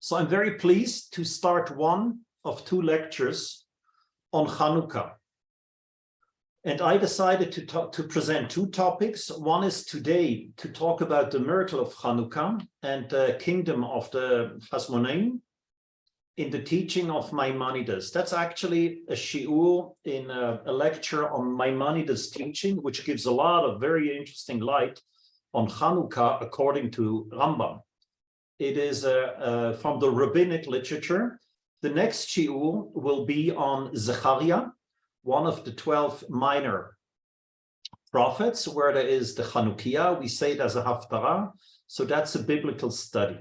So I'm very pleased to start one of two lectures on Hanukkah. And I decided to present two topics. One is today to talk about the miracle of Hanukkah and the kingdom of the Hasmoneim in the teaching of Maimonides. That's actually a shiur in a lecture on Maimonides' teaching, which gives a lot of very interesting light on Hanukkah according to Rambam. It is from the rabbinic literature. The next shiur will be on Zecharia, one of the 12 minor prophets, where there is the Chanukiah. We say it as a haftarah, so that's a biblical study.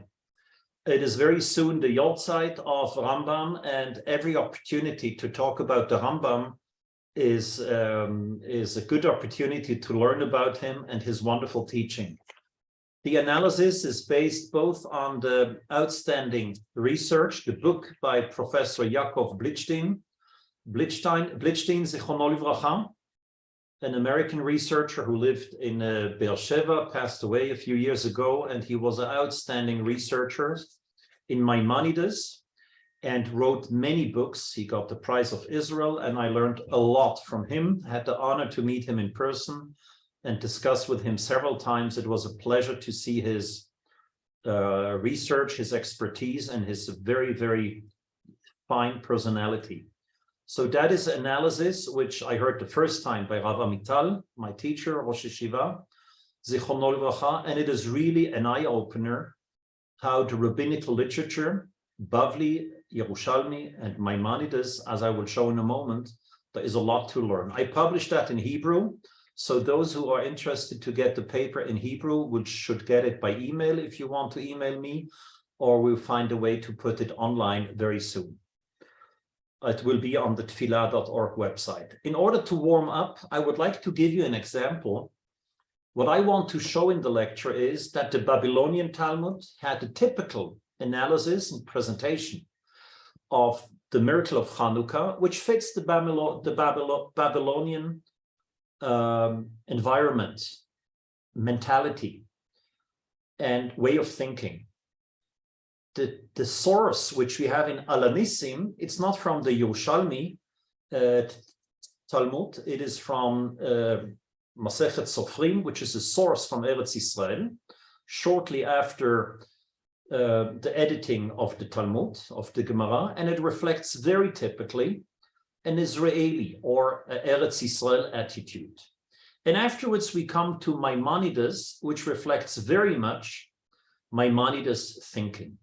It is very soon the Yortzeit of Rambam, and every opportunity to talk about the Rambam is a good opportunity to learn about him and his wonderful teaching. The analysis is based both on the outstanding research, the book by Professor Yaakov Blitzstein, Zichrono Livracha, an American researcher who lived in Beersheba, passed away a few years ago, and he was an outstanding researcher in Maimonides and wrote many books. He got the Prize of Israel, and I learned a lot from him. I had the honor to meet him in person and discuss with him several times. It was a pleasure to see his research, his expertise, and his very, very fine personality. So that is analysis, which I heard the first time by Rav Amital, my teacher, Rosh Yeshiva, Zichrono Livracha, and it is really an eye-opener how the rabbinical literature, Bavli, Yerushalmi, and Maimonides, as I will show in a moment, there is a lot to learn. I published that in Hebrew, so those who are interested to get the paper in Hebrew should get it by email if you want to email me, or we'll find a way to put it online very soon. It will be on the tfilah.org website. In order to warm up, I would like to give you an example. What I want to show in the lecture is that the Babylonian Talmud had a typical analysis and presentation of the miracle of Hanukkah, which fits the Babylonian environment, mentality, and way of thinking. The source which we have in Alanissim, it's not from the Yerushalmi Talmud, it is from Masechet Sofrim, which is a source from Eretz Israel, shortly after the editing of the Talmud, of the Gemara, and it reflects very typically an Israeli or Eretz Israel attitude. And afterwards we come to Maimonides, which reflects very much Maimonides' thinking.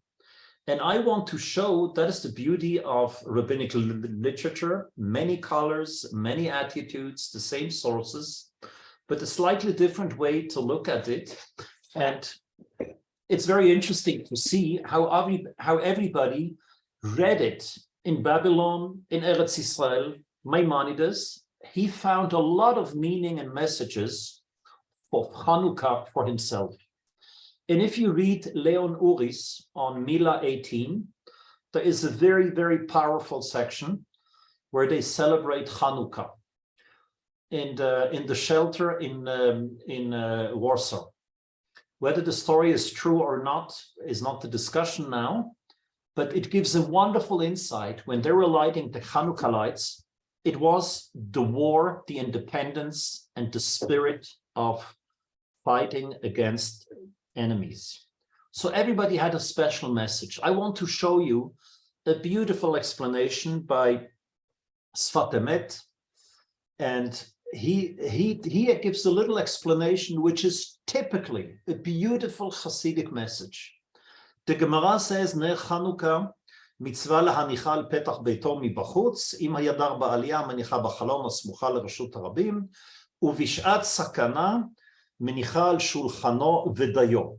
And I want to show that is the beauty of rabbinical literature, many colors, many attitudes, the same sources, but a slightly different way to look at it. And it's very interesting to see how everybody read it in Babylon, in Eretz Israel. Maimonides, he found a lot of meaning and messages for Hanukkah for himself. And if you read Leon Uris on Mila 18, there is a very, very powerful section where they celebrate Hanukkah in the shelter in Warsaw. Whether the story is true or not is not the discussion now, but it gives a wonderful insight. When they were lighting the Hanukkah lights, it was the war, the independence, and the spirit of fighting against enemies. So everybody had a special message. I want to show you a beautiful explanation by Sfat Emet, and he gives a little explanation which is typically a beautiful Hasidic message. The Gemara says, Ner Chanukah מצווה להניחה על פתח ביתו מבחוץ, אם הידר בעלייה מניחה בחלון הסמוכה לרשות הרבים, ובשעת סכנה מניחה על שולחנו ודיו.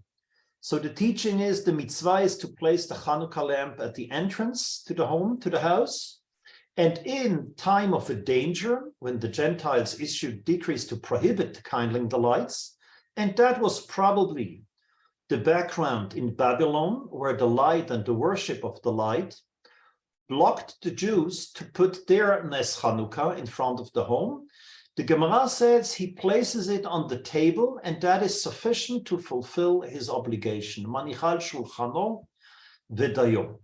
So the teaching is the mitzvah is to place the Hanukkah lamp at the entrance to the home, to the house, and in time of a danger, when the Gentiles issued decrees to prohibit kindling the lights, and that was probably the background in Babylon, where the light and the worship of the light blocked the Jews to put their Nes Hanukkah in front of the home. The Gemara says he places it on the table, and that is sufficient to fulfill his obligation. Manichal shulchano, v'dayo.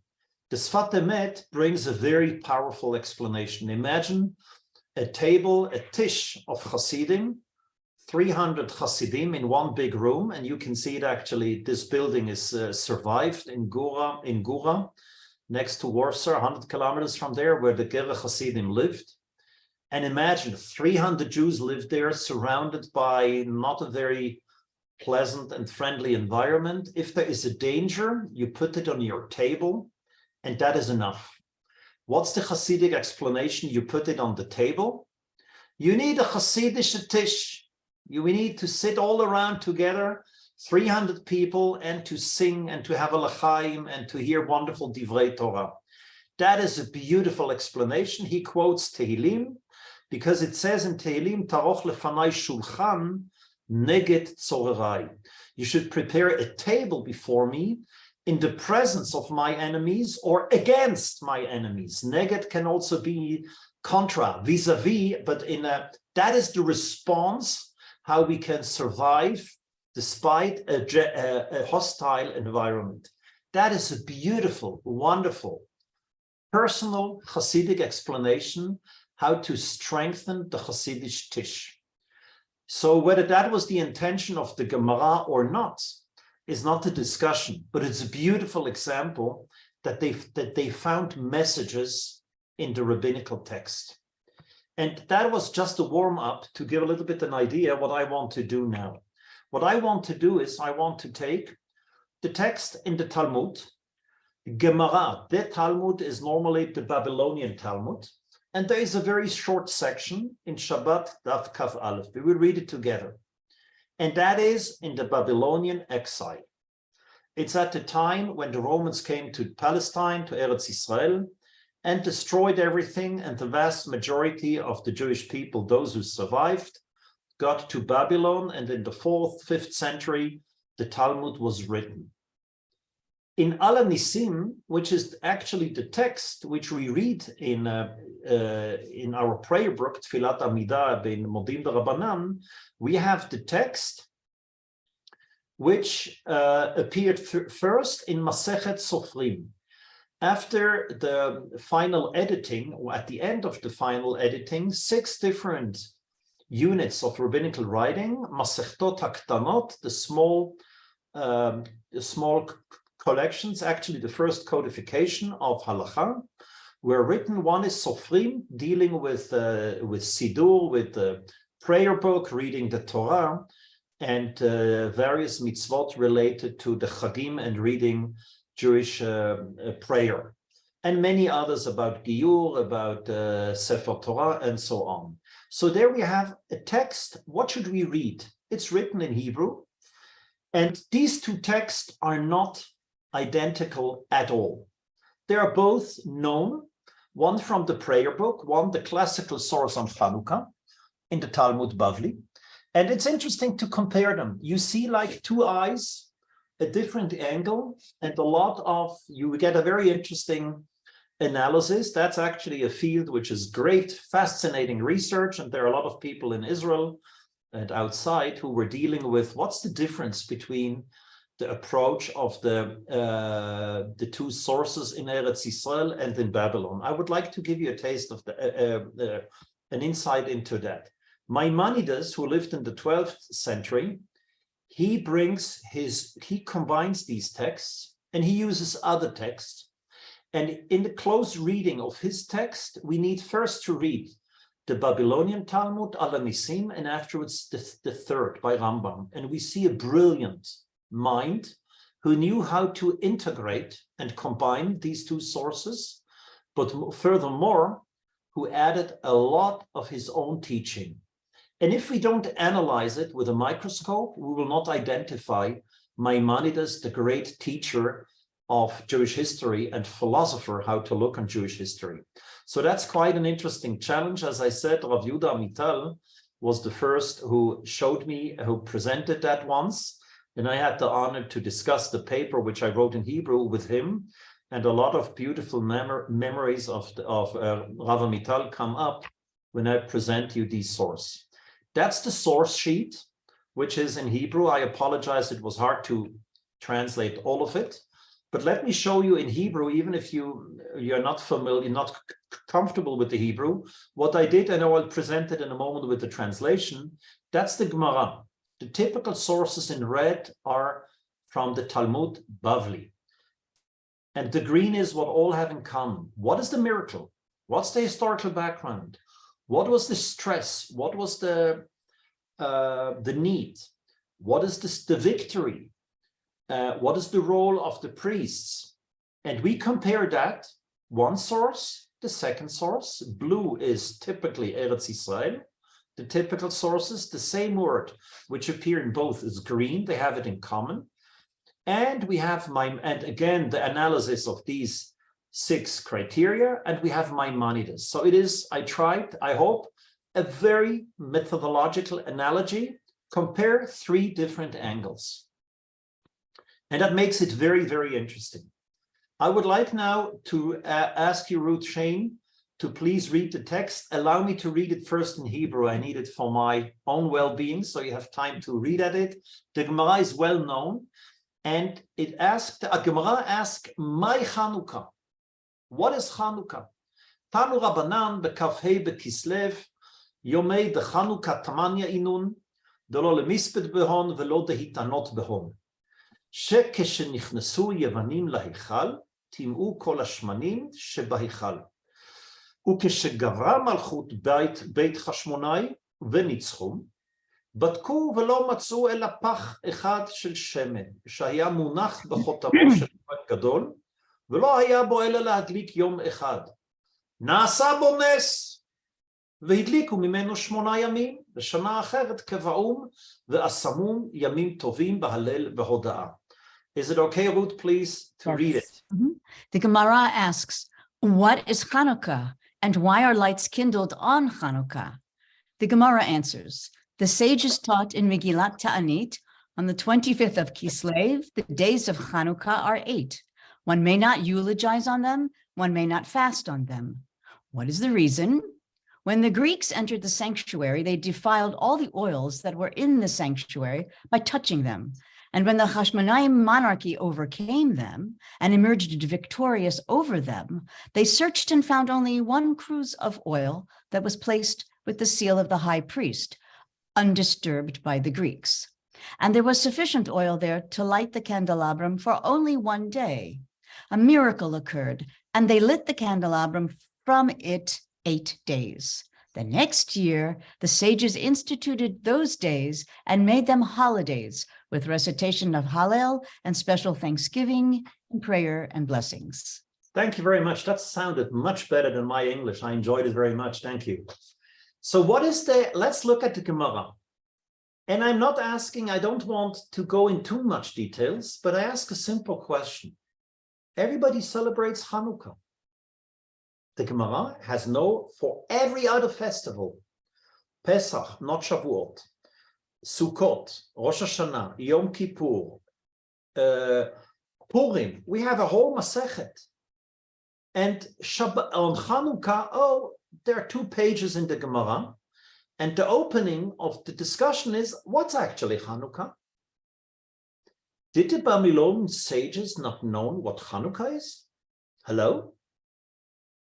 The Sfat Emet brings a very powerful explanation. Imagine a table, a tish of Hasidim, 300 Hasidim in one big room, and you can see it actually, this building is survived in Gura, next to Warsaw, 100 kilometers from there, where the Gera Hasidim lived. And imagine 300 Jews lived there, surrounded by not a very pleasant and friendly environment. If there is a danger, you put it on your table, and that is enough. What's the Hasidic explanation? You put it on the table. You need a Hasidic tish. We need to sit all around together, 300 people, and to sing and to have a l'chaim and to hear wonderful divrei Torah. That is a beautiful explanation. He quotes Tehillim because it says in Tehillim, Taroch lefanai shulchan neged tzorerai. You should prepare a table before me in the presence of my enemies or against my enemies. Neged can also be contra, vis-a-vis, but that is the response how we can survive despite a hostile environment. That is a beautiful, wonderful, personal Hasidic explanation how to strengthen the Hasidic tish. So whether that was the intention of the Gemara or not is not a discussion, but it's a beautiful example that they found messages in the rabbinical text. And that was just a warm-up to give a little bit an idea what I want to do now. What I want to do is I want to take the text in the Talmud, Gemara. The Talmud is normally the Babylonian Talmud, and there is a very short section in Shabbat Daf Kaf Aleph. We will read it together. And that is in the Babylonian exile. It's at the time when the Romans came to Palestine, to Eretz Israel, and destroyed everything, and the vast majority of the Jewish people, those who survived, got to Babylon, and in the 4th, 5th century, the Talmud was written. In Ala Nisim, which is actually the text which we read in our prayer book, Tfilat Amidah ben Modim Rabbanan, we have the text which appeared first in Masechet Sofrim. After the final editing, or at the end of the final editing, 6 different units of rabbinical writing, Masechtot HaKtanot, the small collections, actually the first codification of Halacha, were written. One is Sofrim, dealing with Sidur, with the prayer book, reading the Torah, and various mitzvot related to the Chagim and reading Jewish prayer, and many others about Giyur, about Sefer Torah, and so on. So there we have a text. What should we read? It's written in Hebrew, and these two texts are not identical at all. They are both known, one from the prayer book, one the classical source on Chanukah in the Talmud Bavli, and it's interesting to compare them. You see like two eyes, a different angle, and you get a very interesting analysis. That's actually a field which is great, fascinating research, and there are a lot of people in Israel and outside who were dealing with what's the difference between the approach of the two sources in Eretz Yisrael and in Babylon. I would like to give you a taste of an insight into that. Maimonides, who lived in the 12th century, he combines these texts and he uses other texts. And in the close reading of his text, we need first to read the Babylonian Talmud, Ala Nisim, and afterwards the third by Rambam. And we see a brilliant mind who knew how to integrate and combine these two sources, but furthermore, who added a lot of his own teaching. And if we don't analyze it with a microscope, we will not identify Maimonides, the great teacher of Jewish history and philosopher, how to look on Jewish history. So that's quite an interesting challenge. As I said, Rav Yehuda Amital was the first who showed me, who presented that once. And I had the honor to discuss the paper, which I wrote in Hebrew with him. And a lot of beautiful memories of Rav Amital come up when I present you these sources. That's the source sheet, which is in Hebrew. I apologize, it was hard to translate all of it. But let me show you in Hebrew, even if you're not familiar, not comfortable with the Hebrew, what I did, and I will present it in a moment with the translation. That's the Gemara. The typical sources in red are from the Talmud Bavli. And the green is what all have in common. What is the miracle? What's the historical background? What was the stress? What was the need? What is the victory? What is the role of the priests? And we compare that, one source, the second source. Blue is typically Eretz Israel. The typical sources, the same word, which appear in both, is green. They have it in common. And we have and again, the analysis of these 6 criteria, and we have Maimonides. So it is, I hope, a very methodological analogy. Compare 3 different angles. And that makes it very, very interesting. I would like now to ask you, Ruth Shane, to please read the text. Allow me to read it first in Hebrew. I need it for my own well-being, so you have time to read at it. The Gemara is well known, and the Gemara asks, "My Chanukah? What is Chanukah?" Tanu Rabbanan bekavhei bekislev, yomei de Chanukah tamanya inun, delo lemisped behon velo dehitanot behon. שכשנכנסו יוונים להיכל, טימאו כל השמנים שבהיכל. וכשגברה מלכות בית חשמונאי וניצחו, בדקו ולא מצאו אלא פח אחד של שמן, שהיה מונח בחותמו של בית גדול, ולא היה בו אלא להדליק יום אחד. נעשה בו נס, והדליקו ממנו 8 ימים, בשנה אחרת כבאום ואסמום ימים טובים בהלל בהודאה. Is it okay, Ruth, please, to read it? The Gemara asks, what is Chanukah, and why are lights kindled on Chanukah? The Gemara answers, the sages taught in Megillat Ta'anit, on the 25th of Kislev, the days of Chanukah are 8. One may not eulogize on them, one may not fast on them. What is the reason? When the Greeks entered the sanctuary, they defiled all the oils that were in the sanctuary by touching them. And when the Hashmonaim monarchy overcame them and emerged victorious over them, they searched and found only 1 cruse of oil that was placed with the seal of the high priest, undisturbed by the Greeks. And there was sufficient oil there to light the candelabrum for only 1 day. A miracle occurred, and they lit the candelabrum from it 8 days. The next year, the sages instituted those days and made them holidays with recitation of Hallel and special thanksgiving and prayer and blessings. Thank you very much. That sounded much better than my English. I enjoyed it very much. Thank you. So let's look at the Gemara. And I'm not asking, I don't want to go in too much details, but I ask a simple question. Everybody celebrates Hanukkah. The Gemara has for every other festival, Pesach, not Shavuot, Sukkot, Rosh Hashanah, Yom Kippur, Purim, we have a whole Masechet. And on Chanukah, there are 2 pages in the Gemara, and the opening of the discussion is, what's actually Chanukah? Did the Babylonian sages not know what Chanukah is? Hello?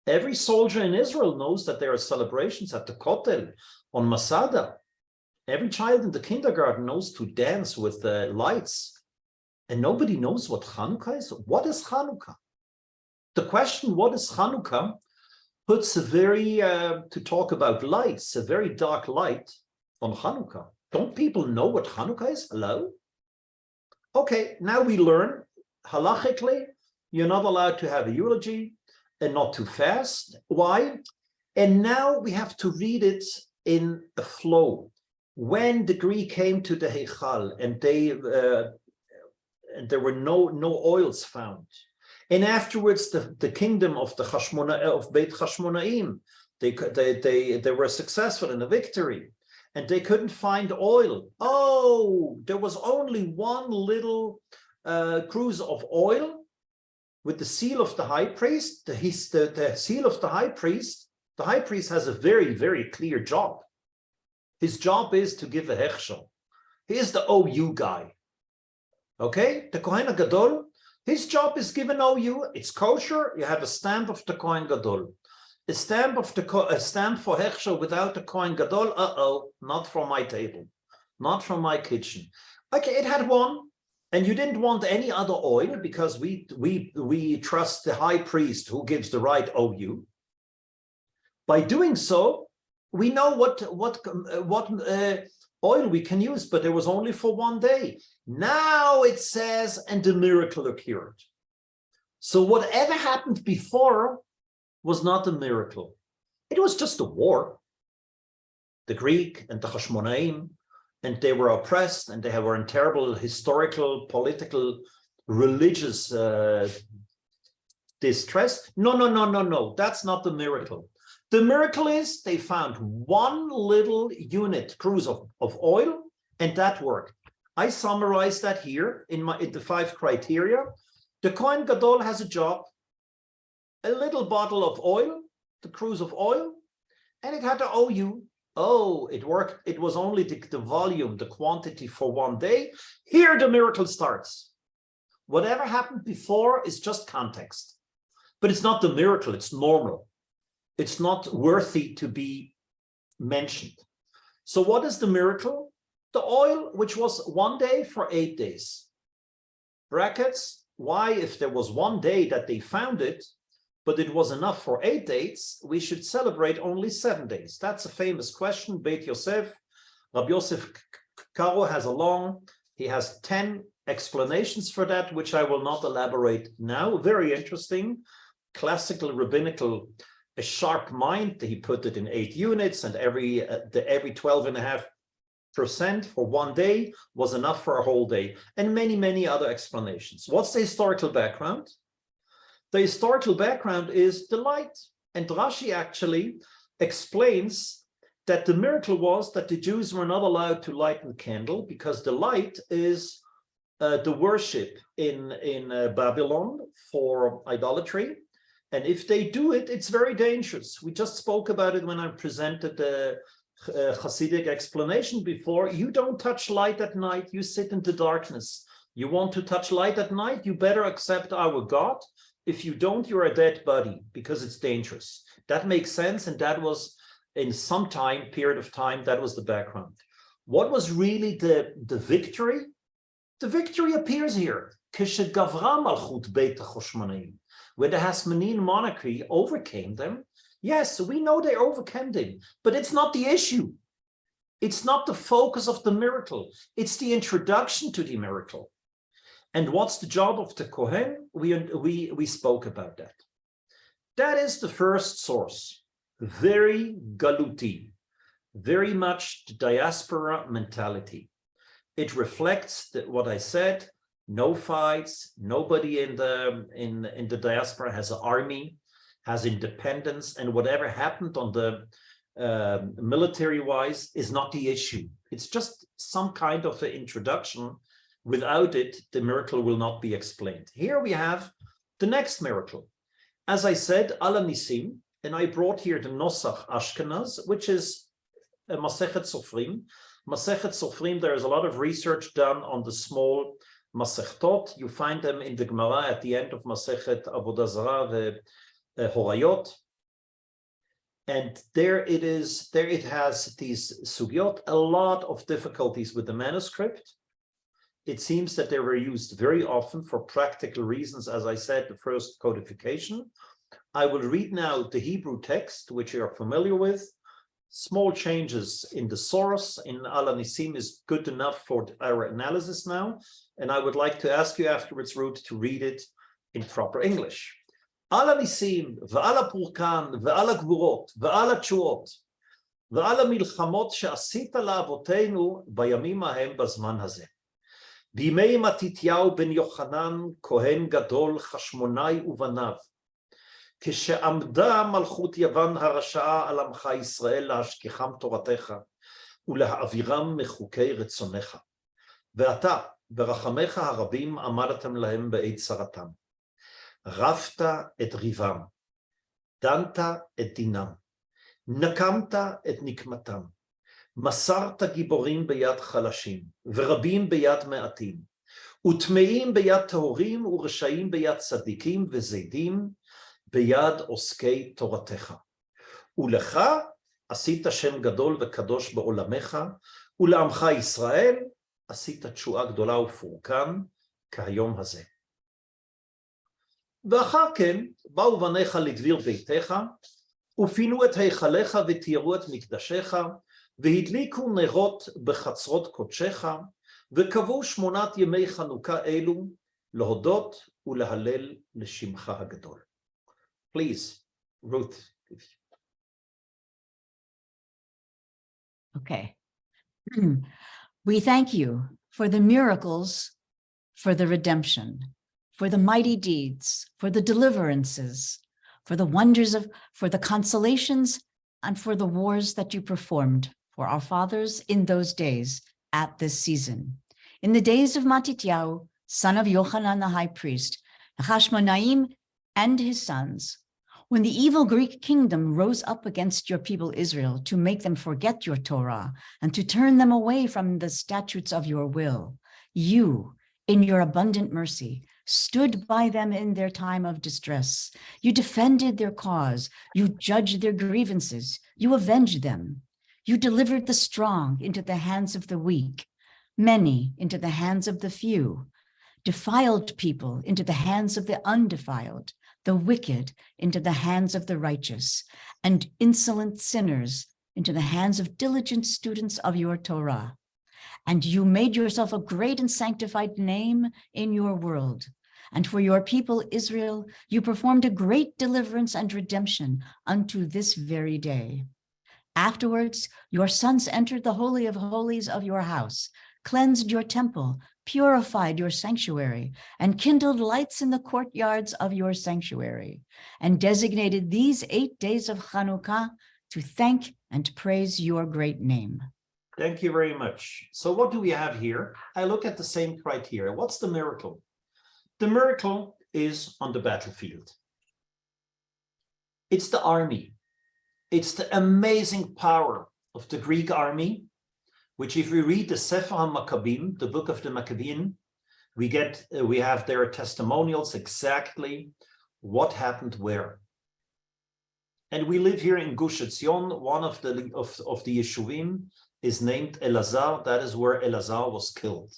Every soldier in Israel knows that there are celebrations at the Kotel, on Masada. Every child in the kindergarten knows to dance with the lights. And nobody knows what Chanukah is. What is Chanukah? The question, what is Chanukah, puts to talk about lights, a very dark light on Chanukah. Don't people know what Chanukah is? Hello? Okay, now we learn, halachically, you're not allowed to have a eulogy and not to fast. Why? And now we have to read it in a flow. When the Greek came to the Heichal and there were no oils found, and afterwards the kingdom of the Beit Hashmonaim, they were successful in a victory, and they couldn't find oil. There was only 1 little cruse of oil with the seal of the high priest. The seal of the high priest has a very, very clear job. His job is to give a hechshel. He is the OU guy. Okay? The Kohen HaGadol His job is given OU, it's kosher, you have a stamp of the Kohen Gadol. A stamp for Hechsher without the Kohen Gadol, not from my table, not from my kitchen. Okay, it had one, and you didn't want any other oil because we trust the high priest who gives the right OU. By doing so, we know what oil we can use, but it was only for one day. Now it says, and the miracle occurred. So whatever happened before was not a miracle. It was just a war. The Greek and the Hashmonaim, and they were oppressed, and they were in terrible historical, political, religious distress. No, that's not the miracle. The miracle is they found one little unit, cruise of oil, and that worked. I summarized that here in the 5 criteria. The Kohen Gadol has a job, a little bottle of oil, the cruise of oil, and it had the OU. Oh, it worked. It was only the volume, the quantity for one day. Here the miracle starts. Whatever happened before is just context, but it's not the miracle, it's normal. It's not worthy to be mentioned. So what is the miracle? The oil, which was one day for 8 days. Brackets, why, if there was one day that they found it, but it was enough for 8 days, we should celebrate only 7 days? That's a famous question. Beit Yosef, Rabbi Yosef Karo he has 10 explanations for that, which I will not elaborate now. Very interesting, classical rabbinical, a sharp mind. He put it in 8 units, and every 12.5% for one day was enough for a whole day, and many other explanations. What's the historical background? The historical background is the light, and Rashi actually explains that the miracle was that the Jews were not allowed to light the candle because the light is the worship in Babylon for idolatry. And if they do it, it's very dangerous. We just spoke about it when I presented the Hasidic explanation before. You don't touch light at night, you sit in the darkness. You want to touch light at night, you better accept our God. If you don't, you're a dead body because it's dangerous. That makes sense, and that was in some period of time, that was the background. What was really the victory? The victory appears here. When the Hasmonean monarchy overcame them, yes, we know they overcame them, but it's not the issue. It's not the focus of the miracle. It's the introduction to the miracle. And what's the job of the Kohen? We spoke about that. That is the first source. Very galuti, very much the diaspora mentality. It reflects what I said. No fights. Nobody in the diaspora has an army, has independence, and whatever happened on the military-wise is not the issue. It's just some kind of an introduction. Without it, the miracle will not be explained. Here we have the next miracle. As I said, Ala Nisim, and I brought here the Nosach Ashkenaz, which is a Masechet Sofrim. Masechet Sofrim, there is a lot of research done on the small Masechtot. You find them in the Gemara at the end of Masechet Avodah Zarah, the Horayot. And there it is, there it has these sugyot, a lot of difficulties with the manuscript. It seems that they were used very often for practical reasons, as I said, the first codification. I will read now the Hebrew text, which you are familiar with. Small changes in the source in Ala Nisim is good enough for our analysis now. And I would like to ask you afterwards, Ruth, to read it in proper English. Ala Nisim, ve'ala purkan, ve'ala gvurot, ve'ala tshuot, ve'ala milchamot she'asita la'avoteinu bayamim hahem bazman hazeh. בימי מתתיהו בן יוחנן, כהן גדול, חשמונאי ובניו, כשעמדה מלכות יוון הרשעה על עמך ישראל להשכיחם תורתך ולהעבירם מחוקי רצונך. ואתה, ברחמיך הרבים, עמדתם להם בעת צרתם. רפת את ריבם, דנת את דינם, נקמת את נקמתם. מסרת גיבורים ביד חלשים, ורבים ביד מעטים, וטמאים ביד טהורים ורשעים ביד צדיקים וזדים ביד עוסקי תורתך. ולך עשית שם גדול וקדוש בעולמך, ולעמך ישראל עשית תשועה גדולה ופורקן כהיום הזה. ואחר כן באו בניך לדביר ביתך, ופינו את היכליך ותיארו את מקדשיך, והדליקו נרות בחצרות קודשך, וקבעו 8 ימי חנוכה אלו להודות ולהלל לשמך הגדול. Please, Ruth. Okay. We thank you for the miracles, for the redemption, for the mighty deeds, for the deliverances, for the wonders for the consolations, and for the wars that you performed for our fathers in those days at this season. In the days of Matityahu, son of Yochanan the high priest, Hashmonaim and his sons, when the evil Greek kingdom rose up against your people Israel to make them forget your Torah and to turn them away from the statutes of your will, you, in your abundant mercy, stood by them in their time of distress. You defended their cause. You judged their grievances. You avenged them. You delivered the strong into the hands of the weak, many into the hands of the few, defiled people into the hands of the undefiled, the wicked into the hands of the righteous, and insolent sinners into the hands of diligent students of your Torah. And you made yourself a great and sanctified name in your world. And for your people Israel, you performed a great deliverance and redemption unto this very day. Afterwards, your sons entered the Holy of Holies of your house, cleansed your temple, purified your sanctuary, and kindled lights in the courtyards of your sanctuary, and designated these 8 days of Chanukah to thank and praise your great name. Thank you very much. So what do we have here? I look at the same criteria. What's the miracle? The miracle is on the battlefield. It's the army. It's the amazing power of the Greek army, which if we read the Sefer HaMaccabim, the book of the Maccabean, we have their testimonials exactly what happened where. And we live here in Gush Etzion. One of the Yeshuvim is named Elazar. That is where Elazar was killed.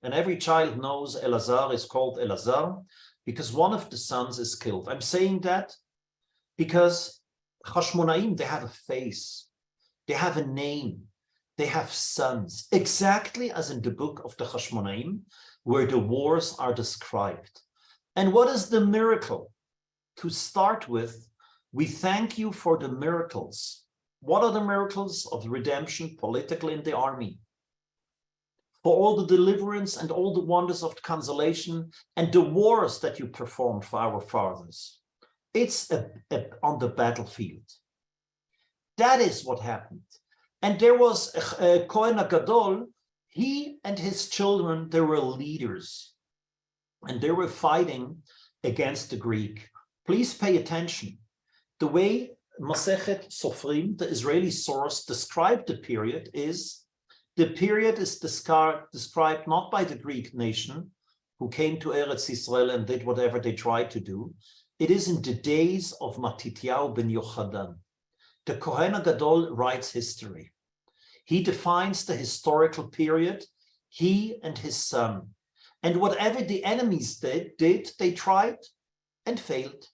And every child knows Elazar is called Elazar because one of the sons is killed. I'm saying that because Hashmonaim, they have a face, they have a name, they have sons, exactly as in the book of the Hashmonaim, where the wars are described. And what is the miracle? To start with, we thank you for the miracles. What are the miracles of redemption politically in the army? For all the deliverance and all the wonders of consolation and the wars that you performed for our fathers. It's on the battlefield. That is what happened. And there was Kohen Gadol, he and his children, they were leaders. And they were fighting against the Greek. Please pay attention. The way Masechet Sofrim, the Israeli source, described the period is described not by the Greek nation who came to Eretz Israel and did whatever they tried to do. It is in the days of Matityahu ben Yochanan. The Kohen Gadol writes history. He defines the historical period, he and his son. And whatever the enemies did, they tried and failed.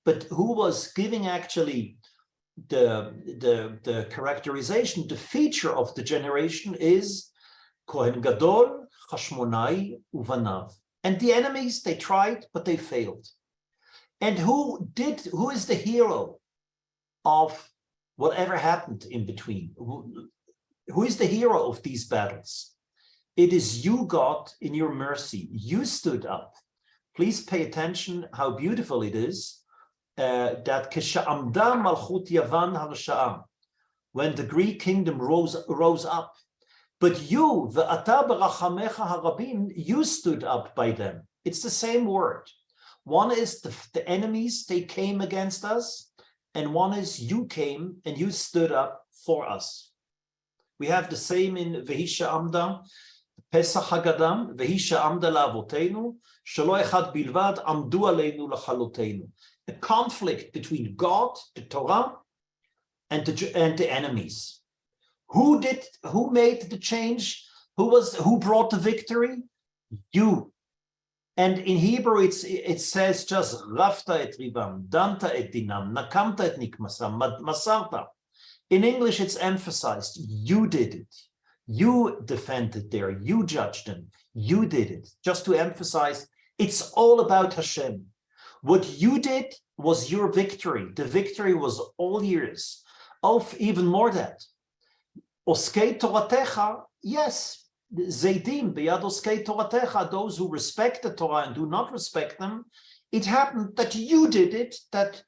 But who was giving actually the characterization, the feature of the generation is Kohen Gadol, Hashmonai, Uvanav. And the enemies, they tried, but they failed. And who is the hero of whatever happened in between? Who is the hero of these battles? It is you, God, in your mercy. You stood up. Please pay attention how beautiful it is that Kesha'amda Malchut Yavan Harsha'a, when the Greek kingdom rose up, but you, the Ata B'Rachamecha Harabim, you stood up by them. It's the same word. One is the enemies, they came against us, and one is you came and you stood up for us. We have the same in Vehisha Amda. Pesach Hagadam, Vehi she'amda la'avotenu, shelo echad bilvad amdu aleinu lachalotenu. A conflict between God, the Torah, and the enemies. Who made the change? Who brought the victory? You. And in Hebrew, it says just rafta et ribam, danta et dinam, nakamta et nikmasam, masarta. In English, it's emphasized. You did it. You defended there. You judged them. You did it. Just to emphasize, it's all about Hashem. What you did was your victory. The victory was all yours. Of even more that. Oskei Toratecha, yes. Zaydim, beyad oskei Toratecha, those who respect the Torah and do not respect them. It happened that you did it, that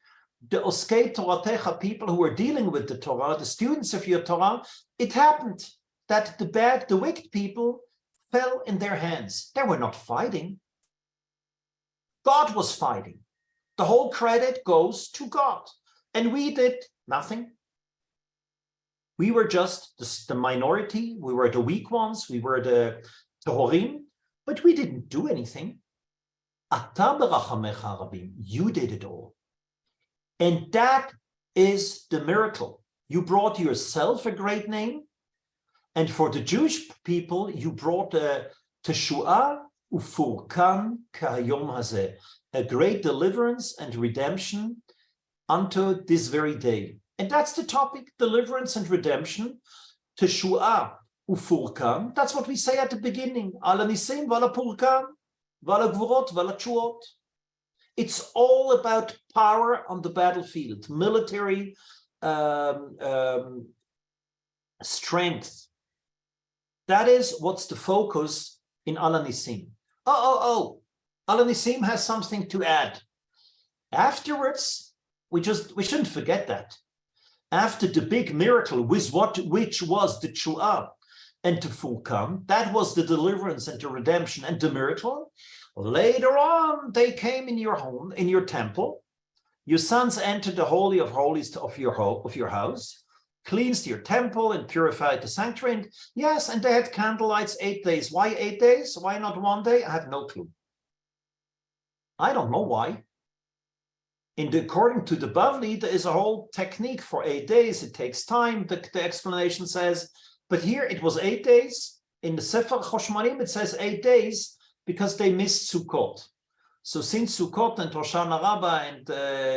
the oskei Toratecha, people who are dealing with the Torah, the students of your Torah, it happened that the wicked people fell in their hands. They were not fighting. God was fighting. The whole credit goes to God. And we did nothing. We were just the minority. We were the weak ones. We were the Tehorim, but we didn't do anything. You did it all. And that is the miracle. You brought yourself a great name. And for the Jewish people, you brought a Teshuah ufurkan kayom hazeh, a great deliverance and redemption unto this very day. And that's the topic, deliverance and redemption. Teshuah ufurkan, that's what we say at the beginning. Ala nisim vala purkan, vala gvurot, vala tshuot. It's all about power on the battlefield, military strength. That is what's the focus in Ala Nisim. Ala Nisim has something to add. Afterwards, we shouldn't forget that. After the big miracle, which was the Tshu'ah and the Furkan, that was the deliverance and the redemption and the miracle. Later on, they came in your home, in your temple. Your sons entered the Holy of Holies of your house, cleansed your temple and purified the sanctuary. And yes, and they had candlelights 8 days. Why 8 days? Why not 1 day? I have no clue. I don't know why. According to the Bavli, there is a whole technique for 8 days. It takes time, the explanation says. But here it was 8 days. In the Sefer Choshmanim, it says 8 days because they missed Sukkot. So since Sukkot and Hoshana Rabbah and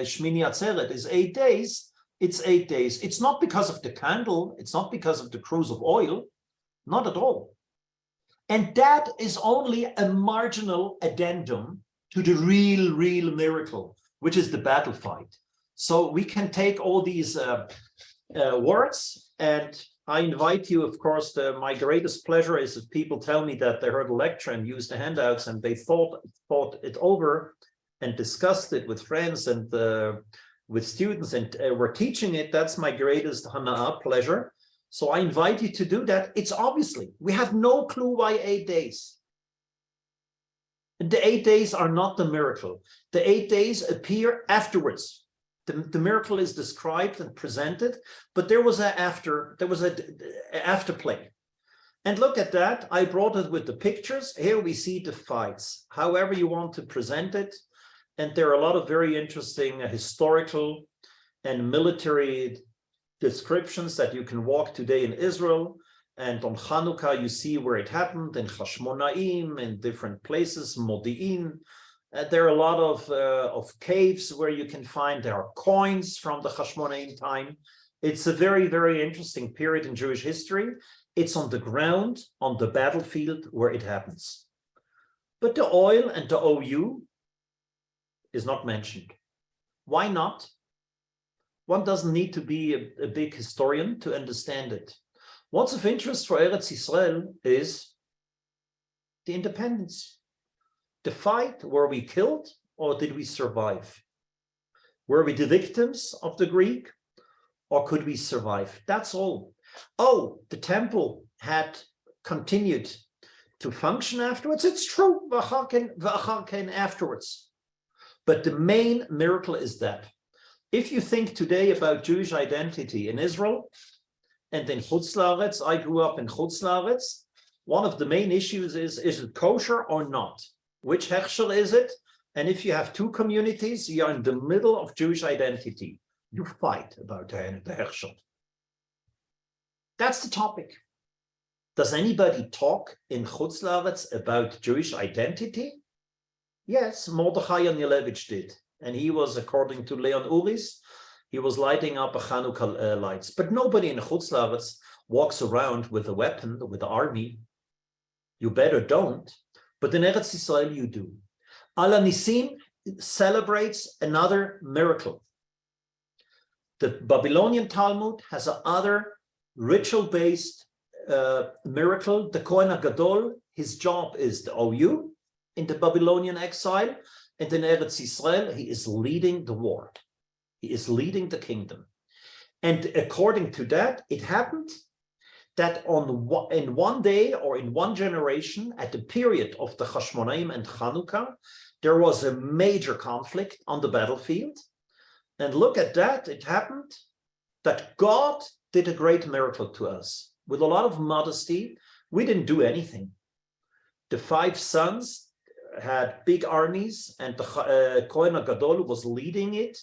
Shmini Atzeret is 8 days, it's 8 days. It's not because of the candle. It's not because of the cruse of oil. Not at all. And that is only a marginal addendum to the real miracle, which is the battle fight. So we can take all these words, and I invite you, of course, my greatest pleasure is if people tell me that they heard a lecture and used the handouts and they thought it over and discussed it with friends and with students and were teaching it. That's my greatest hana'ah, pleasure. So I invite you to do that. It's obviously, we have no clue why 8 days. The 8 days are not the miracle. The 8 days appear afterwards. The miracle is described and presented, but there was an afterplay. And look at that. I brought it with the pictures. Here we see the fights, however you want to present it. And there are a lot of very interesting historical and military descriptions that you can walk today in Israel. And on Chanukah, you see where it happened in Hashmonaim, in different places, Modi'in. There are a lot of caves where you can find, there are coins from the Hashmonaim time. It's a very, very interesting period in Jewish history. It's on the ground, on the battlefield where it happens. But the oil and the OU is not mentioned. Why not? One doesn't need to be a big historian to understand it. What's of interest for Eretz Yisrael is the independence. The fight, were we killed or did we survive? Were we the victims of the Greek or could we survive? That's all. Oh, the temple had continued to function afterwards. It's true, afterwards. But the main miracle is that if you think today about Jewish identity in Israel and in Chutz La'aretz, I grew up in Chutz La'aretz, one of the main issues is it kosher or not? Which hechsher is it? And if you have two communities, you're in the middle of Jewish identity. You fight about the hechsher. That's the topic. Does anybody talk in Chutz La'aretz about Jewish identity? Yes, Mordechai Anielewitsch did. And he was, according to Leon Uris, he was lighting up a Chanukah lights. But nobody in Chutz La'aretz walks around with a weapon, with the army. You better don't. But in Eretz Yisrael, you do. Ala Nisim celebrates another miracle. The Babylonian Talmud has another ritual-based miracle. The Kohen HaGadol, his job is the OU in the Babylonian exile, and in Eretz Yisrael, he is leading the war. He is leading the kingdom. And according to that, it happened that in one day or in one generation, at the period of the Chashmonaim and Chanukah, there was a major conflict on the battlefield. And look at that, it happened that God did a great miracle to us. With a lot of modesty, we didn't do anything. The 5 sons had big armies, and the Kohen HaGadol was leading it.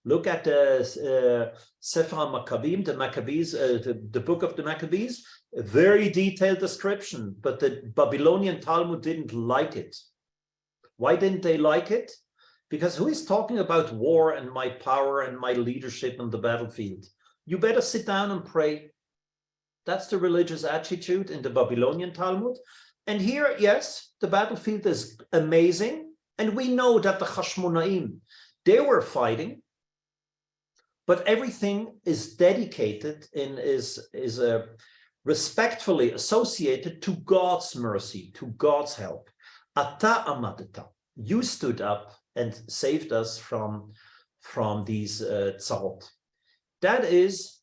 Look at the Sefer HaMaccabim, the Maccabees, the book of the Maccabees, a very detailed description, but the Babylonian Talmud didn't like it. Why didn't they like it? Because who is talking about war and my power and my leadership on the battlefield? You better sit down and pray. That's the religious attitude in the Babylonian Talmud. And here, yes, the battlefield is amazing. And we know that the Chashmonaim, they were fighting, but everything is dedicated and is respectfully associated to God's mercy, to God's help. Ata amadeta, you stood up and saved us from these tzarot. That is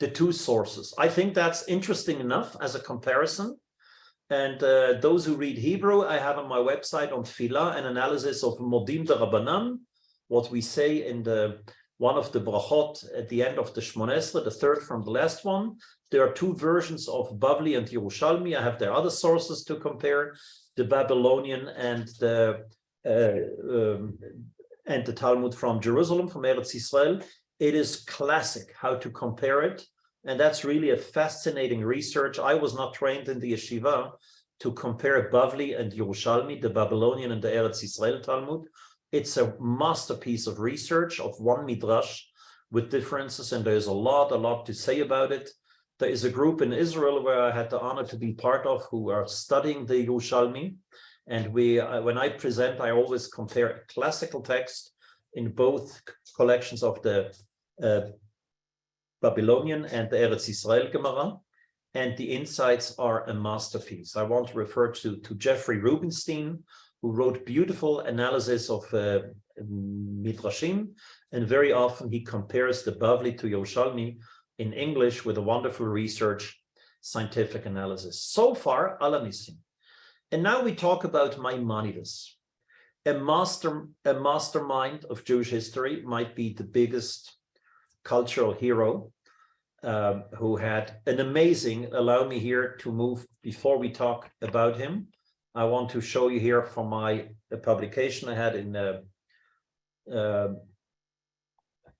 the two sources. I think that's interesting enough as a comparison. And those who read Hebrew, I have on my website on Tfilah an analysis of Modim de Rabbanan, what we say in one of the brachot at the end of the Shmona Esrei, the third from the last one. There are 2 versions of Bavli and Yerushalmi. I have their other sources to compare, the Babylonian and the Talmud from Jerusalem, from Eretz Yisrael. It is classic how to compare it. And that's really a fascinating research. I was not trained in the yeshiva to compare Bavli and Yerushalmi, the Babylonian and the Eretz Yisrael Talmud. It's a masterpiece of research of one midrash with differences, and there's a lot to say about it. There is a group in Israel where I had the honor to be part of who are studying the Yerushalmi. And when I present, I always compare a classical text in both collections of the Babylonian and the Eretz Yisrael Gemara, and the insights are a masterpiece. I want to refer to Jeffrey Rubinstein, who wrote beautiful analysis of Midrashim, and very often he compares the Bavli to Yerushalmi in English with a wonderful research, scientific analysis. So far, ala nisim. And now we talk about Maimonides. A mastermind of Jewish history, might be the biggest cultural hero, who had an amazing, allow me here to move before we talk about him. I want to show you here from my publication I had in,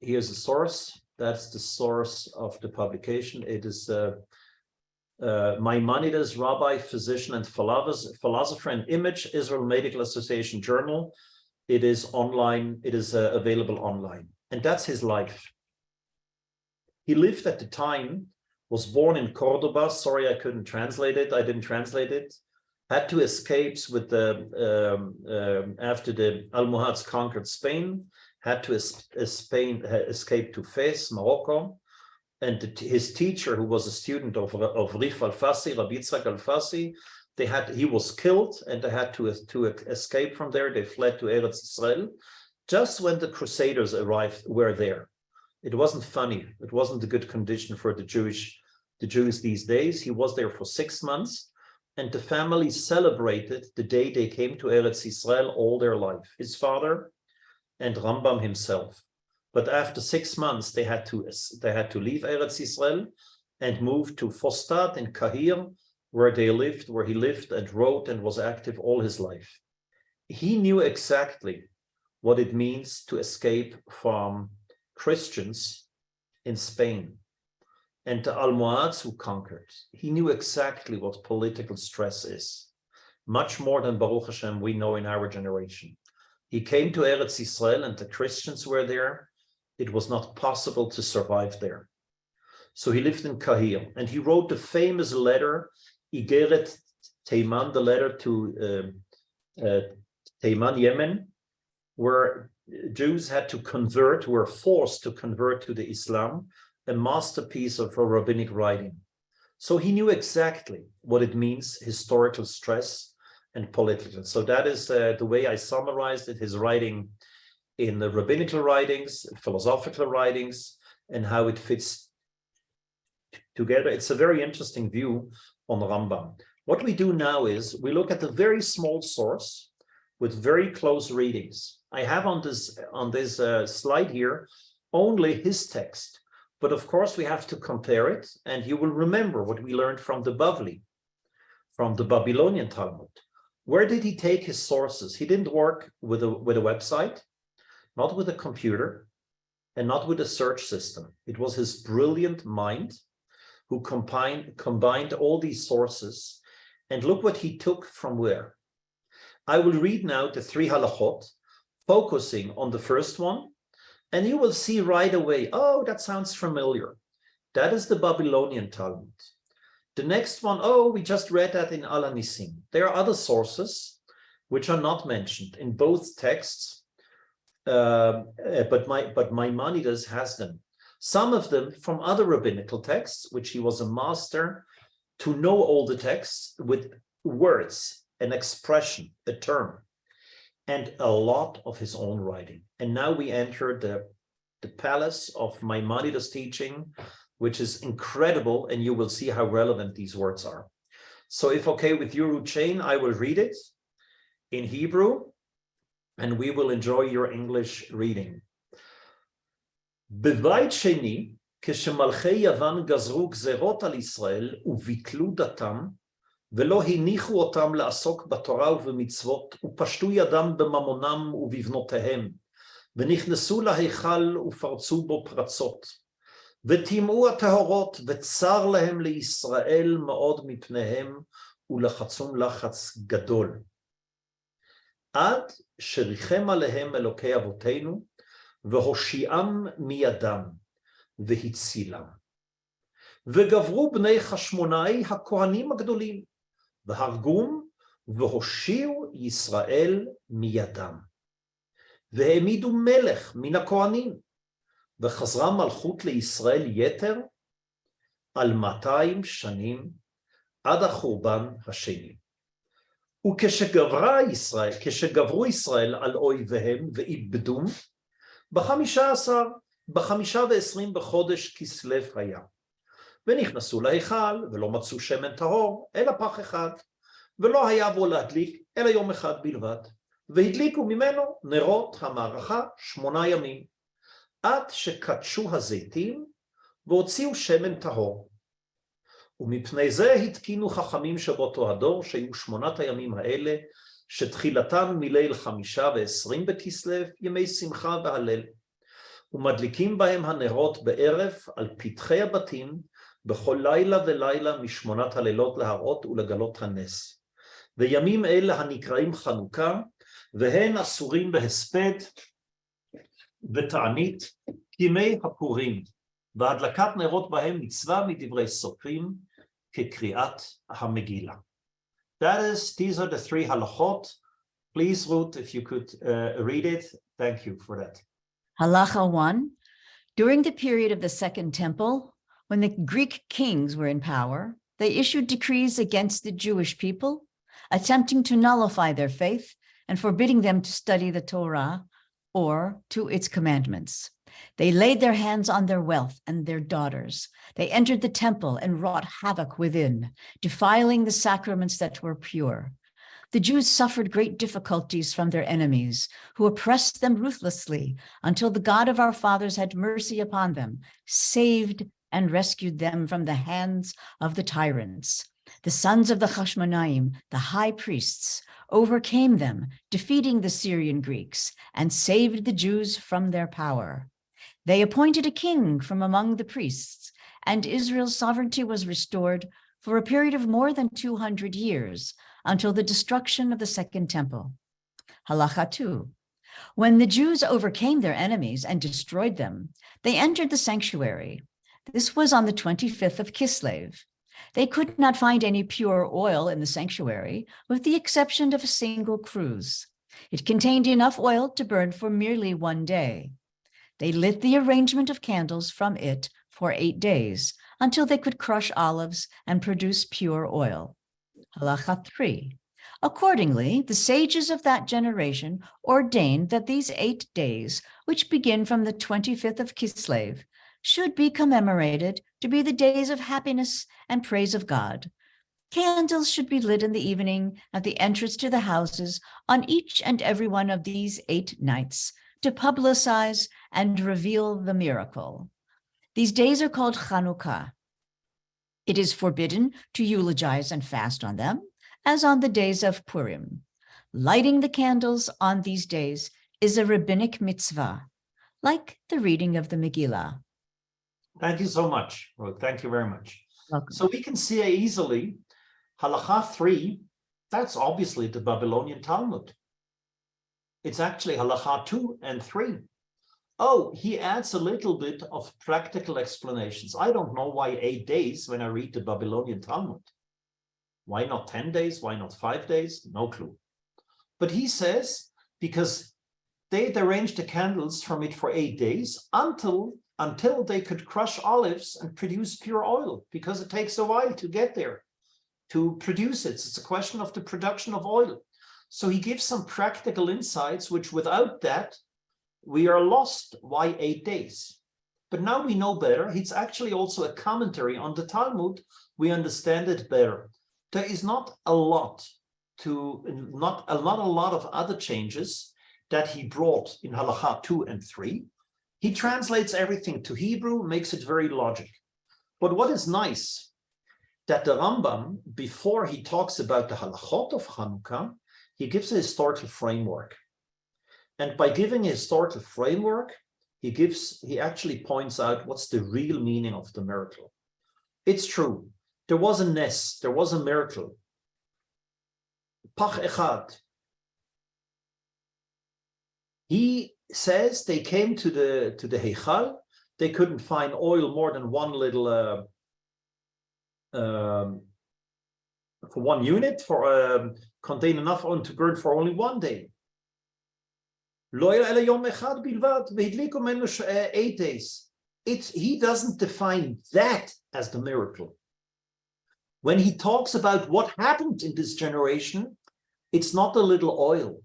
here's the source. That's the source of the publication. It is Maimonides, rabbi, physician, and philosopher and image, Israel Medical Association Journal. It is online, it is available online. And that's his life. He lived at the time, was born in Cordoba. Sorry, I couldn't translate it. I didn't translate it. Had to escape with after the Almohads conquered Spain, had to escape to Fez, Morocco. And his teacher, who was a student of Rif Al-Fassi, Rabbi Yitzhak Al-Fassi, he was killed, and they had to escape from there. They fled to Eretz Yisrael. Just when the Crusaders were there. It wasn't funny. It wasn't a good condition for the Jews these days. He was there for 6 months, and the family celebrated the day they came to Eretz Yisrael all their life. His father and Rambam himself. But after 6 months, they had to leave Eretz Yisrael and move to Fostat in Kahir, where he lived and wrote and was active all his life. He knew exactly what it means to escape from Christians in Spain and the Almohads who conquered. He knew exactly what political stress is, much more than Baruch Hashem we know in our generation. He came to Eretz Yisrael and the Christians were there. It was not possible to survive there. So he lived in Kahir and he wrote the famous letter, Igeret Teiman, the letter to Teiman, Yemen, where Jews had to convert, were forced to convert to the Islam, a masterpiece of a rabbinic writing. So he knew exactly what it means, historical stress and political. So that is the way I summarized it, his writing in the rabbinical writings, philosophical writings, and how it fits together. It's a very interesting view on Rambam. What we do now is we look at a very small source with very close readings. I have on this slide here only his text, but of course we have to compare it, and you will remember what we learned from the Bavli, from the Babylonian Talmud. Where did he take his sources? He didn't work with a website, not with a computer, and not with a search system. It was his brilliant mind who combined all these sources, and look what he took from where. I will read now the 3 halachot, focusing on the first one, and you will see right away, oh, that sounds familiar. That is the Babylonian Talmud. The next one, oh, we just read that in Al Nisim. There are other sources which are not mentioned in both texts, but Maimonides has them. Some of them from other rabbinical texts, which he was a master to know all the texts with words, an expression, a term, and a lot of his own writing. And now we enter the palace of Maimonides' teaching, which is incredible, and you will see how relevant these words are. So if okay with you, Ruchain, I will read it in Hebrew, and we will enjoy your English reading. בבית שני, כשמלכי יוון גזרו גזרות על ישראל וביטלו דתם, ולא הניחו אותם לעסוק בתורה ובמצוות, ופשטו ידם בממונם ובבנותיהם, ונכנסו להיכל ופרצו בו פרצות, וטימאו הטהורות, וצר להם לישראל מאוד מפניהם, ולחצום לחץ גדול. עד שריחם עליהם אלוקי אבותינו, והושיעם מידם, והצילם. וגברו בני חשמונאי הכהנים הגדולים, והרגום, והושיעו ישראל מידם. והעמידו מלך מן הכהנים, וחזרה מלכות לישראל יתר על 200 שנים, עד החורבן השני. וכשגברו ישראל על אויביהם ואיבדום, ב-15 בחודש כסלו היה. ונכנסו להיכל, ולא מצאו שמן טהור, אלא פח אחד, ולא היה בו להדליק, אלא יום אחד בלבד. והדליקו ממנו נרות המערכה 8 ימים, עד שקדשו הזיתים, והוציאו שמן טהור. ומפני זה התקינו חכמים שבאותו הדור, שהיו 8 הימים האלה, שתחילתם מליל 25 בכסלו, ימי שמחה והלל. ומדליקים בהם הנרות בערב על פתחי הבתים, בכל לילה ולילה מ8 הלילות להראות ולגלות הנס. וימים אלה הנקראים חנוכה, והן אסורים בהספד ותענית, ימי הפורים, והדלקת נרות בהם מצווה מדברי סופרים, כקריאת המגילה. These are the 3 halachot. Please, Ruth, if you could read it. Thank you for that. Halacha 1. During the period of the Second Temple, when the Greek kings were in power, they issued decrees against the Jewish people, attempting to nullify their faith and forbidding them to study the Torah or to its commandments. They laid their hands on their wealth and their daughters. They entered the temple and wrought havoc within, defiling the sacraments that were pure. The Jews suffered great difficulties from their enemies, who oppressed them ruthlessly until the God of our fathers had mercy upon them, saved and rescued them from the hands of the tyrants. The sons of the Hashmonaim, the high priests, overcame them, defeating the Syrian Greeks, and saved the Jews from their power. They appointed a king from among the priests, and Israel's sovereignty was restored for a period of more than 200 years, until the destruction of the Second Temple. Halacha 2. When the Jews overcame their enemies and destroyed them, they entered the sanctuary. This was on the 25th of Kislev. They could not find any pure oil in the sanctuary, with the exception of a single cruse. It contained enough oil to burn for merely 1 day. They lit the arrangement of candles from it for 8 days, until they could crush olives and produce pure oil. Halacha 3. Accordingly, the sages of that generation ordained that these 8 days, which begin from the 25th of Kislev, should be commemorated to be the days of happiness and praise of God. Candles should be lit in the evening at the entrance to the houses on each and every one of these 8 nights to publicize and reveal the miracle. These days are called Chanukah. It is forbidden to eulogize and fast on them, as on the days of Purim. Lighting the candles on these days is a rabbinic mitzvah, like the reading of the Megillah. Thank you so much. Well, thank you very much. Welcome. So we can see easily, Halacha 3, that's obviously the Babylonian Talmud. It's actually Halacha 2 and 3. Oh, he adds a little bit of practical explanations. I don't know why 8 days when I read the Babylonian Talmud. Why not 10 days? Why not 5 days? No clue. But he says, because they'd arranged the candles from it for 8 days until they could crush olives and produce pure oil, because it takes a while to get there, to produce it. It's a question of the production of oil. So he gives some practical insights, which without that, we are lost. Why 8 days? But now we know better. It's actually also a commentary on the Talmud. We understand it better. There is not a lot of other changes that he brought in Halacha 2 and 3. He translates everything to Hebrew, makes it very logical. But what is nice, that the Rambam, before he talks about the halachot of Hanukkah, he gives a historical framework. And by giving a historical framework, he actually points out what's the real meaning of the miracle. It's true. There was a nes, there was a miracle. Pach echad. He says they came to the Heichal. They couldn't find oil more than one little for one unit, for contain enough oil to burn for only 1 day. 8 days. He doesn't define that as the miracle. When he talks about what happened in this generation, it's not a little oil.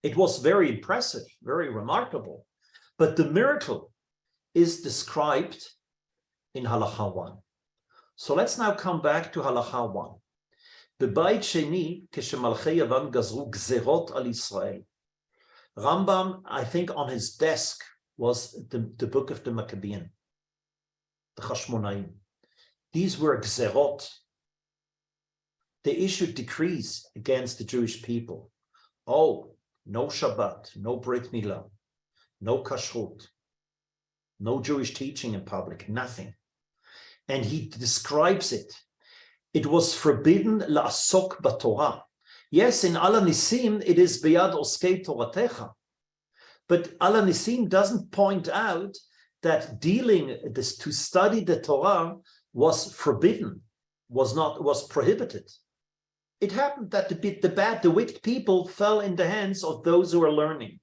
It was very impressive, very remarkable. But the miracle is described in Halacha 1. So let's now come back to Halacha 1. B'bayit sheni keshemalchei Yavan gazru gzerot al Yisrael. Rambam, I think on his desk was the book of the Maccabean, the Hashmonaim. These were gzerot. They issued decrees against the Jewish people. Oh, no Shabbat, no Brit Milah, no Kashrut, no Jewish teaching in public, nothing. And he describes it. It was forbidden la'asok b'Torah. Yes, in Ala Nisim, it is beyad oskei Toratecha. But Ala Nisim doesn't point out that to study the Torah was forbidden, was prohibited. It happened that the wicked people fell in the hands of those who were learning.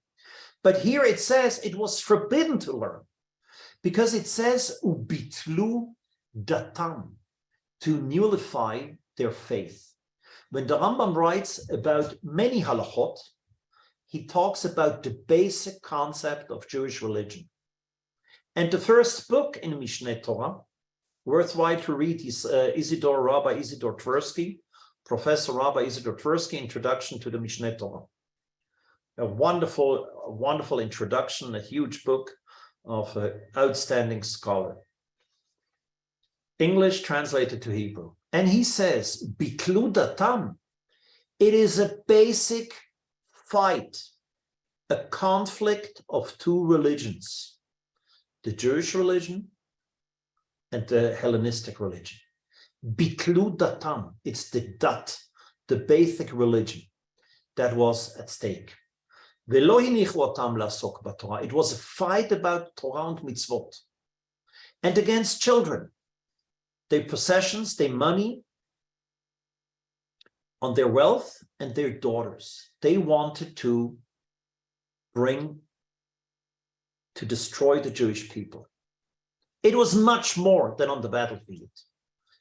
But here it says it was forbidden to learn, because it says ubitlu datam, to nullify their faith. When the Rambam writes about many halachot, he talks about the basic concept of Jewish religion. And the first book in Mishneh Torah, worthwhile to read, is Rabbi Isidor Tversky, Professor Rabbi Isidor Tversky, Introduction to the Mishneh Torah. A wonderful introduction, a huge book of an outstanding scholar. English translated to Hebrew. And he says, Bitlu datam, it is a basic fight, a conflict of two religions, the Jewish religion and the Hellenistic religion. Bitlu datam, it's the dat, the basic religion that was at stake. It was a fight about Torah and mitzvot and against children, their possessions, their money, on their wealth and their daughters. They wanted to destroy the Jewish people. It was much more than on the battlefield.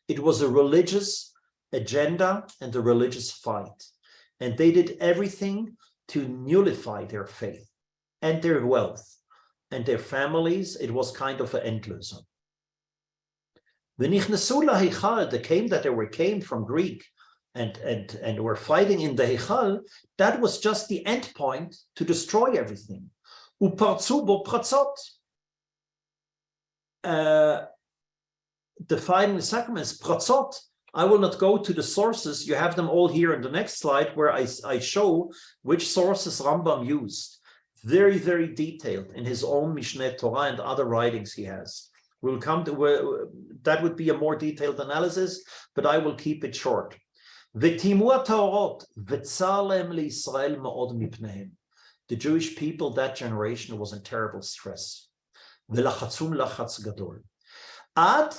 It was a religious agenda and a religious fight. And they did everything to nullify their faith and their wealth and their families. It was kind of an Endlösung. They came from Greek and were fighting in the Heichal. That was just the end point to destroy everything. Defining the sacraments, pratzot. I will not go to the sources. You have them all here in the next slide, where I show which sources Rambam used. Very, very detailed in his own Mishneh Torah and other writings he has. We'll come to where that would be a more detailed analysis, but I will keep it short. The Jewish people, that generation, was in terrible stress. Ad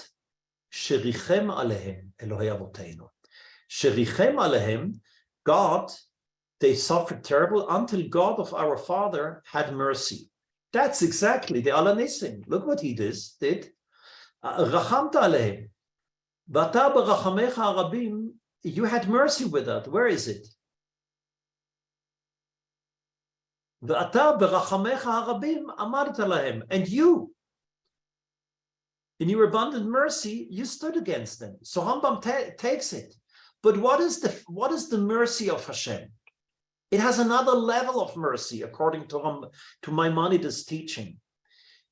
Sherichem alehem Elohei Avotenu. Sherichem alehem, God, they suffered terrible until God of our father had mercy. That's exactly the Alanissim. Look what he did. Rachamta alehem. Vata b'rachamecha harabim, you had mercy with that. Where is it? Vata b'rachamecha harabim amarta lahem. And you, in your abundant mercy, you stood against them. So Rambam takes it. But what is the mercy of Hashem? It has another level of mercy, according to Maimonides' teaching.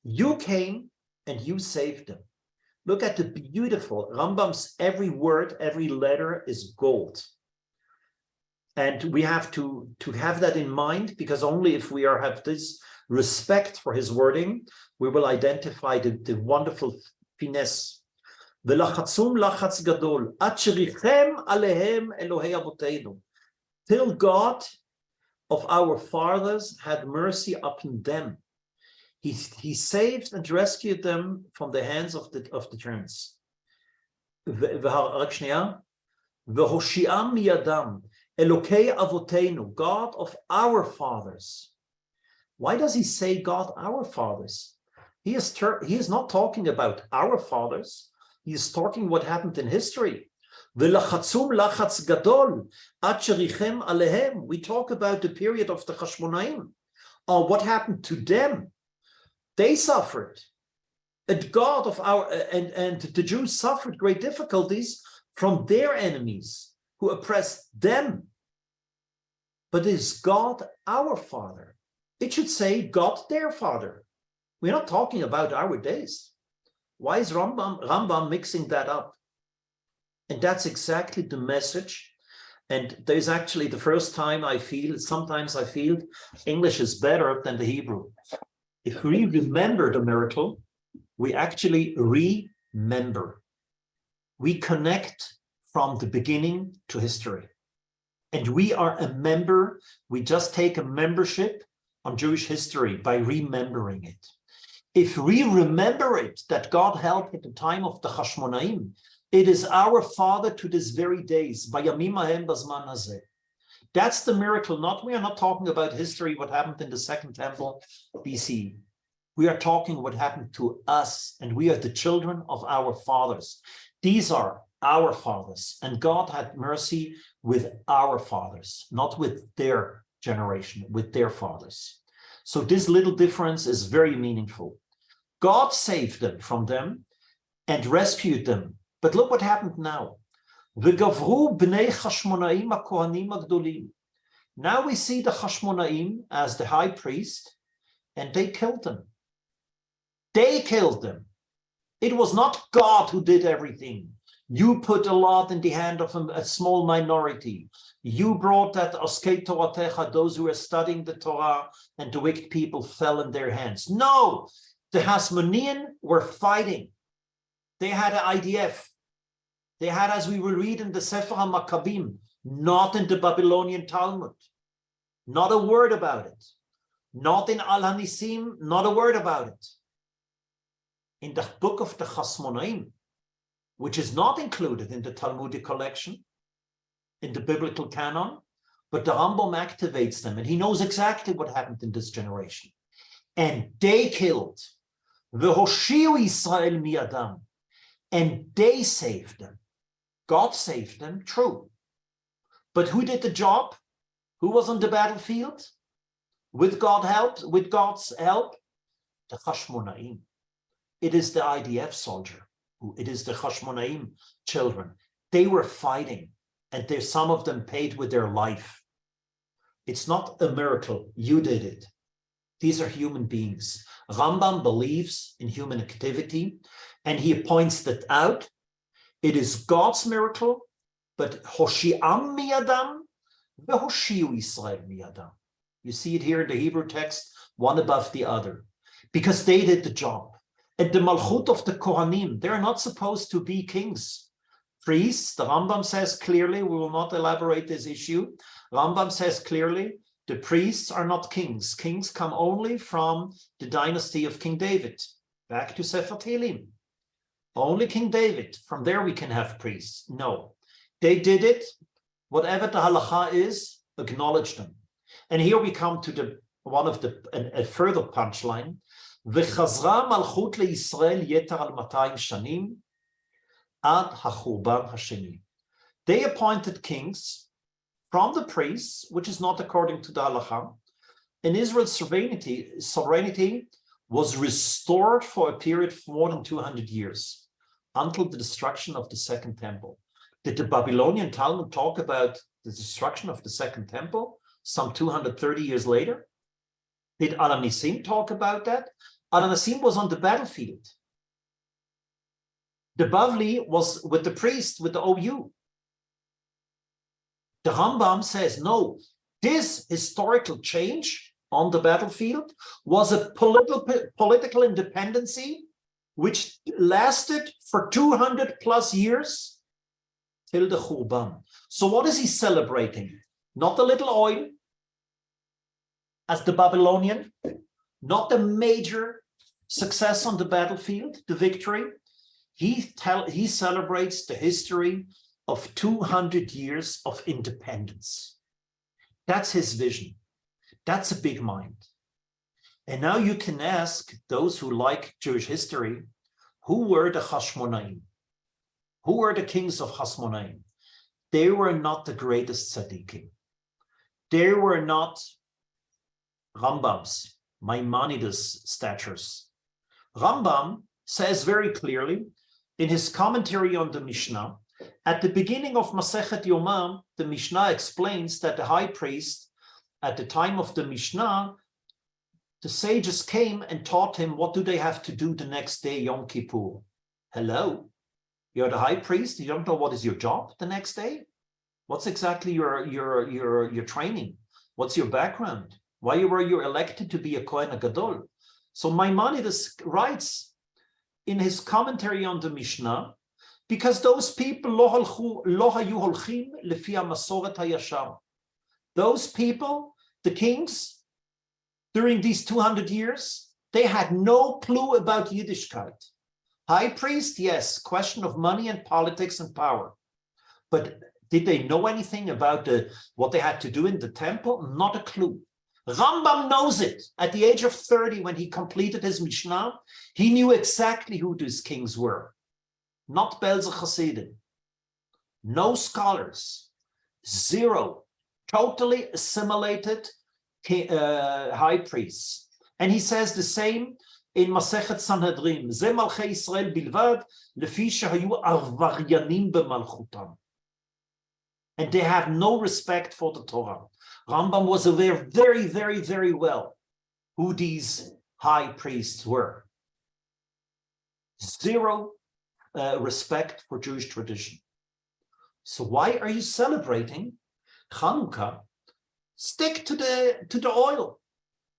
You came and you saved them. Look at the beautiful Rambam's every word, every letter is gold. And we have to have that in mind, because only if we have this respect for his wording, we will identify the wonderful finesse. V'lachatzum lachatz gadol, ad sherichem alehem Elohei Avotenu. Till God of our fathers had mercy upon them. He saved and rescued them from the hands of the tyrants. V'hoshiam miyadam, Elokei Avotenu, God of our fathers. Why does he say God our fathers? He is not talking about our fathers. He is talking what happened in history. V'lachatzum lachatz gadol, ad sherichem alehem. We talk about the period of the Chashmonaim. What happened to them? They suffered. And God of our and the Jews suffered great difficulties from their enemies who oppressed them. But it is God our Father. It should say God their Father. We're not talking about our days. Why is Rambam mixing that up? And that's exactly the message. And there's actually the first time sometimes I feel English is better than the Hebrew. If we remember the miracle, we actually remember. We connect from the beginning to history. And we are a member. We just take a membership on Jewish history by remembering it. If we remember it, that God helped at the time of the Chashmonaim, it is our Father to this very days. That's the miracle. We are not talking about history, what happened in the Second Temple BC. We are talking what happened to us, and we are the children of our fathers. These are our fathers, and God had mercy with our fathers, not with their generation, with their fathers. So this little difference is very meaningful. God saved them from them and rescued them. But look what happened now. V'gavru bnei Chashmonaim hakohanim hagdolim. Now we see the Chashmonaim as the high priest, and they killed them. They killed them. It was not God who did everything. You put a lot in the hand of a small minority. You brought that Oskei Toratecha, those who were studying the Torah, and the wicked people fell in their hands. No, the Hasmonean were fighting. They had an IDF. They had, as we will read in the Sefer HaMakkabim, not in the Babylonian Talmud. Not a word about it. Not in Al Hanisim, not a word about it. In the book of the Chasmonaim, which is not included in the Talmudic collection, in the biblical canon, but the Rambam activates them, and he knows exactly what happened in this generation. And they killed, V'hoshiu Yisrael mi'adam, and they saved them. God saved them, true. But who did the job? Who was on the battlefield? With God's help, the Chashmonaim. It is the IDF soldier. It is the Chashmonaim children. They were fighting, and some of them paid with their life. It's not a miracle. You did it. These are human beings. Rambam believes in human activity, and he points that out. It is God's miracle, but Hoshi'am mi'adam, v'hoshi'u Yisrael mi'adam. You see it here in the Hebrew text, one above the other, because they did the job. And the Malchut of the Kohanim, they're not supposed to be kings. Priests, the Rambam says clearly, we will not elaborate this issue. Rambam says clearly, the priests are not kings. Kings come only from the dynasty of King David. Back to Sefer Tehillim. Only King David. From there we can have priests. No, they did it. Whatever the halacha is, acknowledge them. And here we come to a further punchline. V'chazra malchut leYisrael yeter al 200 shanim ad hachurban hasheni. They appointed kings from the priests, which is not according to the halacha. And Israel's sovereignty was restored for a period of more than 200 years, until the destruction of the Second Temple. Did the Babylonian Talmud talk about the destruction of the Second Temple some 230 years later? Did Al Hanisim talk about that? Al Hanisim was on the battlefield. The Bavli was with the priest, with the OU. The Rambam says, no, this historical change on the battlefield was a political independency which lasted for 200 plus years till the Churban. So what is he celebrating? Not a little oil, as the Babylonian, not the major success on the battlefield, the victory. He celebrates the history of 200 years of independence. That's his vision. That's a big mind. And now you can ask those who like Jewish history, who were the Hashmonaim? Who were the kings of Hashmonaim? They were not the greatest tzaddikim. They were not Rambam's, Maimonides' statures. Rambam says very clearly in his commentary on the Mishnah, at the beginning of Masechet Yomam, the Mishnah explains that the high priest, at the time of the Mishnah, the sages came and taught him what do they have to do the next day, Yom Kippur. Hello, you're the high priest. You don't know what is your job the next day. What's exactly your training? What's your background? Why were you elected to be a Kohen Gadol? So Maimonides writes in his commentary on the Mishnah, because those people lo hayu holchim lefi hamasoret hayashar. Those people, the kings, during these 200 years, they had no clue about Yiddishkeit. High priest, yes, question of money and politics and power. But did they know anything about what they had to do in the temple? Not a clue. Rambam knows it. At the age of 30, when he completed his Mishnah, he knew exactly who these kings were. Not Belzer Hasidim. No scholars. Zero. Totally assimilated high priests. And he says the same in Masechet Sanhedrin. Ze Malchei Yisrael bilvad, lefi shehayu arvaryanim b'malchutam. And they have no respect for the Torah. Rambam was aware very, very, very well who these high priests were. Zero respect for Jewish tradition. So why are you celebrating Hanukkah? Stick to the oil.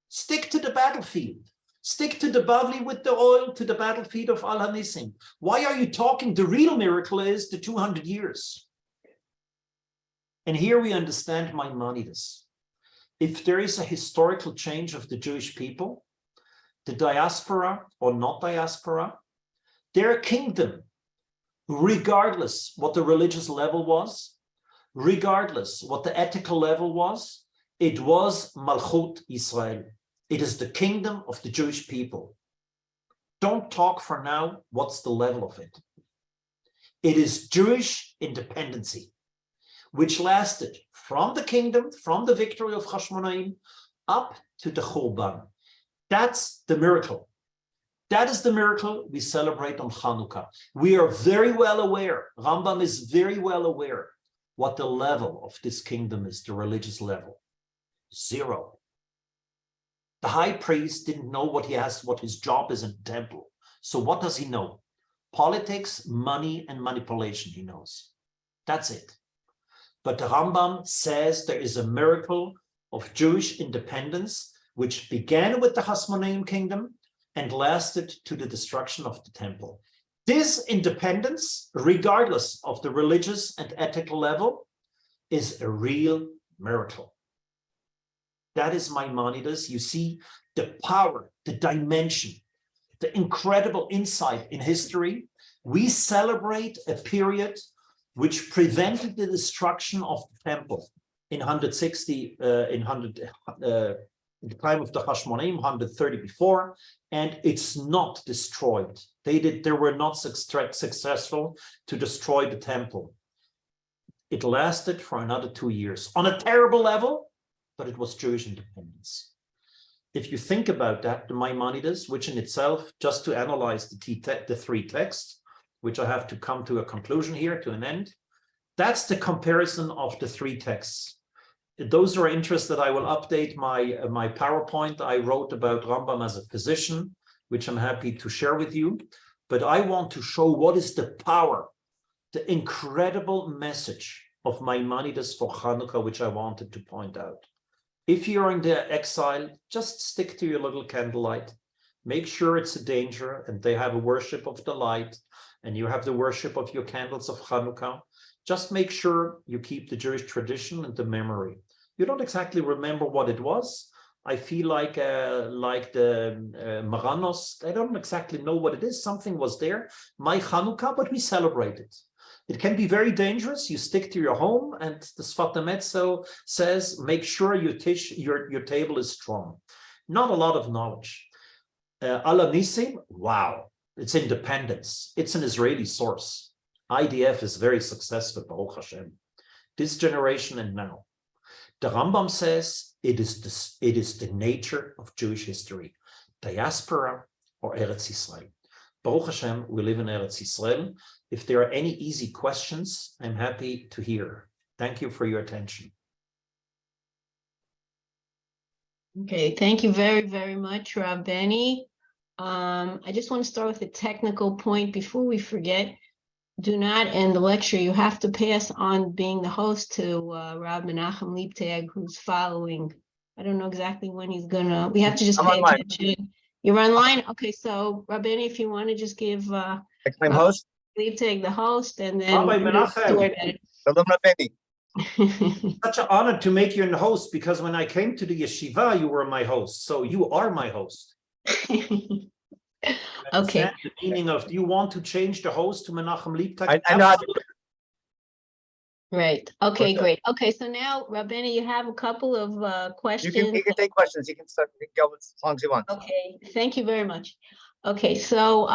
Stick to the battlefield. Stick to the Bavli with the oil, to the battlefield of Al Hanisim. Why are you talking? The real miracle is the 200 years. And here we understand Maimonides. If there is a historical change of the Jewish people, the diaspora or not diaspora, their kingdom, regardless what the religious level was, regardless what the ethical level was, it was Malchut Israel. It is the kingdom of the Jewish people. Don't talk for now what's the level of it. It is Jewish independency, which lasted from the kingdom, from the victory of Hashmonaim, up to the Churban. That's the miracle. That is the miracle we celebrate on Hanukkah. We are very well aware, Rambam is very well aware what the level of this kingdom is, the religious level. Zero. The high priest didn't know what his job is in the temple. So what does he know? Politics, money, and manipulation he knows. That's it. But the Rambam says there is a miracle of Jewish independence, which began with the Hasmonean kingdom and lasted to the destruction of the temple. This independence, regardless of the religious and ethical level, is a real miracle. That is Maimonides. You see the power, the dimension, the incredible insight in history. We celebrate a period which prevented the destruction of the temple in 160, in the time of the Hashmonaim, 130 before, and it's not destroyed. They were not successful to destroy the temple. It lasted for another 2 years on a terrible level, but it was Jewish independence. If you think about that, the Maimonides, which in itself, just to analyze the three texts, which I have to come to a conclusion here, to an end, that's the comparison of the three texts. Those who are interested, I will update my PowerPoint I wrote about Rambam as a physician, which I'm happy to share with you. But I want to show what is the power, the incredible message of Maimonides for Hanukkah, which I wanted to point out. If you're in the exile, just stick to your little candlelight. Make sure it's a danger and they have a worship of the light and you have the worship of your candles of Hanukkah. Just make sure you keep the Jewish tradition and the memory. You don't exactly remember what it was. I feel like the Maranos, I don't exactly know what it is. Something was there, my Hanukkah, but we celebrate it. It can be very dangerous. You stick to your home, and the Sfat Emetzo says, make sure your table is strong. Not a lot of knowledge. Al Hanisim, wow, it's independence. It's an Israeli source. IDF is very successful, Baruch Hashem. This generation and now. The Rambam says it is the nature of Jewish history, diaspora or Eretz Yisrael. Baruch Hashem, we live in Eretz Yisrael. If there are any easy questions, I'm happy to hear. Thank you for your attention. Okay, thank you very, very much, Rav Beni. I just want to start with a technical point before we forget. Do not end the lecture. You have to pass on being the host to Rav Menachem Liebtag, who's following. I don't know exactly when he's gonna. We have to just pay attention. You're online? Okay, so Rav Beni, if you want to just give I'm host. Liebtag the host, and then Rabbi Menachem. Shalom Rabbeini. Such an honor to make you a host, because when I came to the yeshiva, you were my host. So you are my host. Okay. The meaning of, do you want to change the host to Menachem Liebtag? I know how to. Right. Okay, great. Okay, so now, Rav Beni, you have a couple of questions. You can take questions. You can start. You can go as long as you want. Okay, thank you very much. Okay, so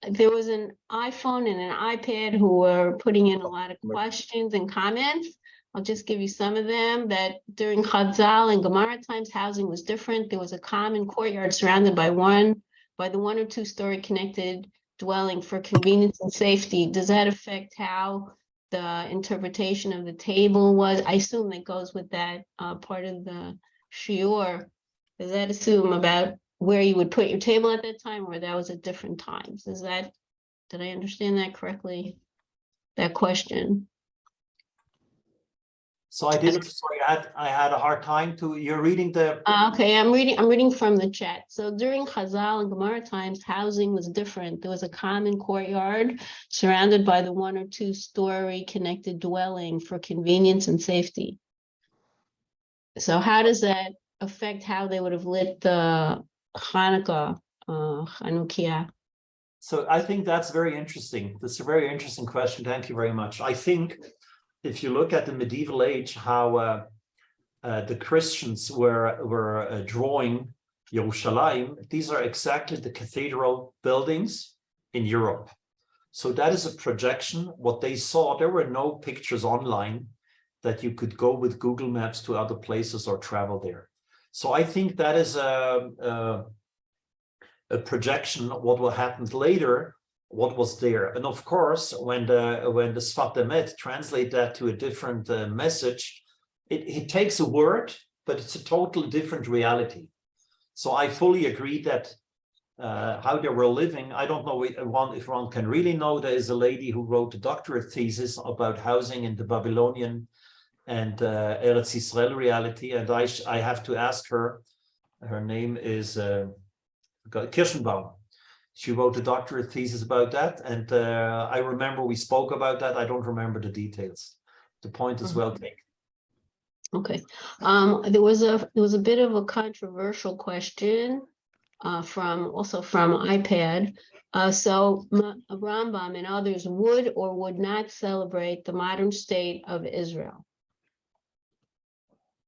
there was an iPhone and an iPad who were putting in a lot of questions and comments. I'll just give you some of them. That during Chazal and Gemara times, housing was different. There was a common courtyard surrounded by the 1 or 2 story connected dwelling for convenience and safety. Does that affect how the interpretation of the table was? I assume that goes with that part of the shiur. Does that assume about where you would put your table at that time, or that was at different times? Is that Did I understand that correctly? That question. So I didn't, sorry, I had a hard time to, you're reading the, Okay, I'm reading from the chat. So during Chazal and Gemara times, housing was different. There was a common courtyard surrounded by the 1 or 2 story connected dwelling for convenience and safety. So how does that affect how they would have lit the Hanukkah, Chanukiah? so I think that's very interesting. That's a very interesting question. Thank you very much. I think if you look at the medieval age, how the Christians were drawing Yerushalayim, these are exactly the cathedral buildings in Europe. So that is a projection. What they saw, there were no pictures online that you could go with Google Maps to other places or travel there. So I think that is a projection of what will happen later, what was there. And of course, when the Sfat Emet translate that to a different message, it takes a word, but it's a totally different reality. So I fully agree that how they were living, I don't know if one can really know. There is a lady who wrote a doctorate thesis about housing in the Babylonian and Eretz Yisrael reality, and I have to ask her. Her name is Kirschenbaum. She wrote a doctorate thesis about that, and I remember we spoke about that. I don't remember the details. The point is well taken. Okay. There was a bit of a controversial question from iPad. So Rambam and others would or would not celebrate the modern state of Israel.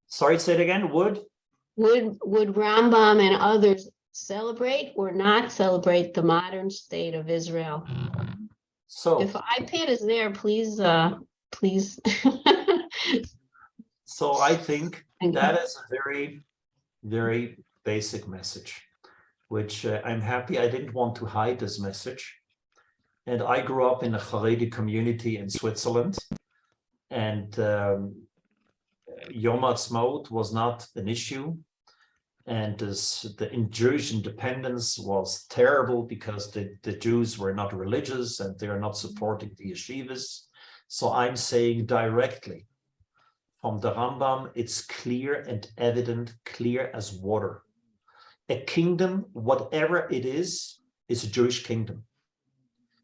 Sorry, say it again. Would Rambam and others celebrate or not celebrate the modern state of Israel? So if iPad is there, please. So I think that is a very, very basic message, which I'm happy. I didn't want to hide this message. And I grew up in a Haredi community in Switzerland, and Yom Ha'atzmaut was not an issue. And the Jewish independence was terrible because the Jews were not religious and they are not supporting the yeshivas. So I'm saying directly from the Rambam, it's clear and evident, clear as water. A kingdom, whatever it is a Jewish kingdom.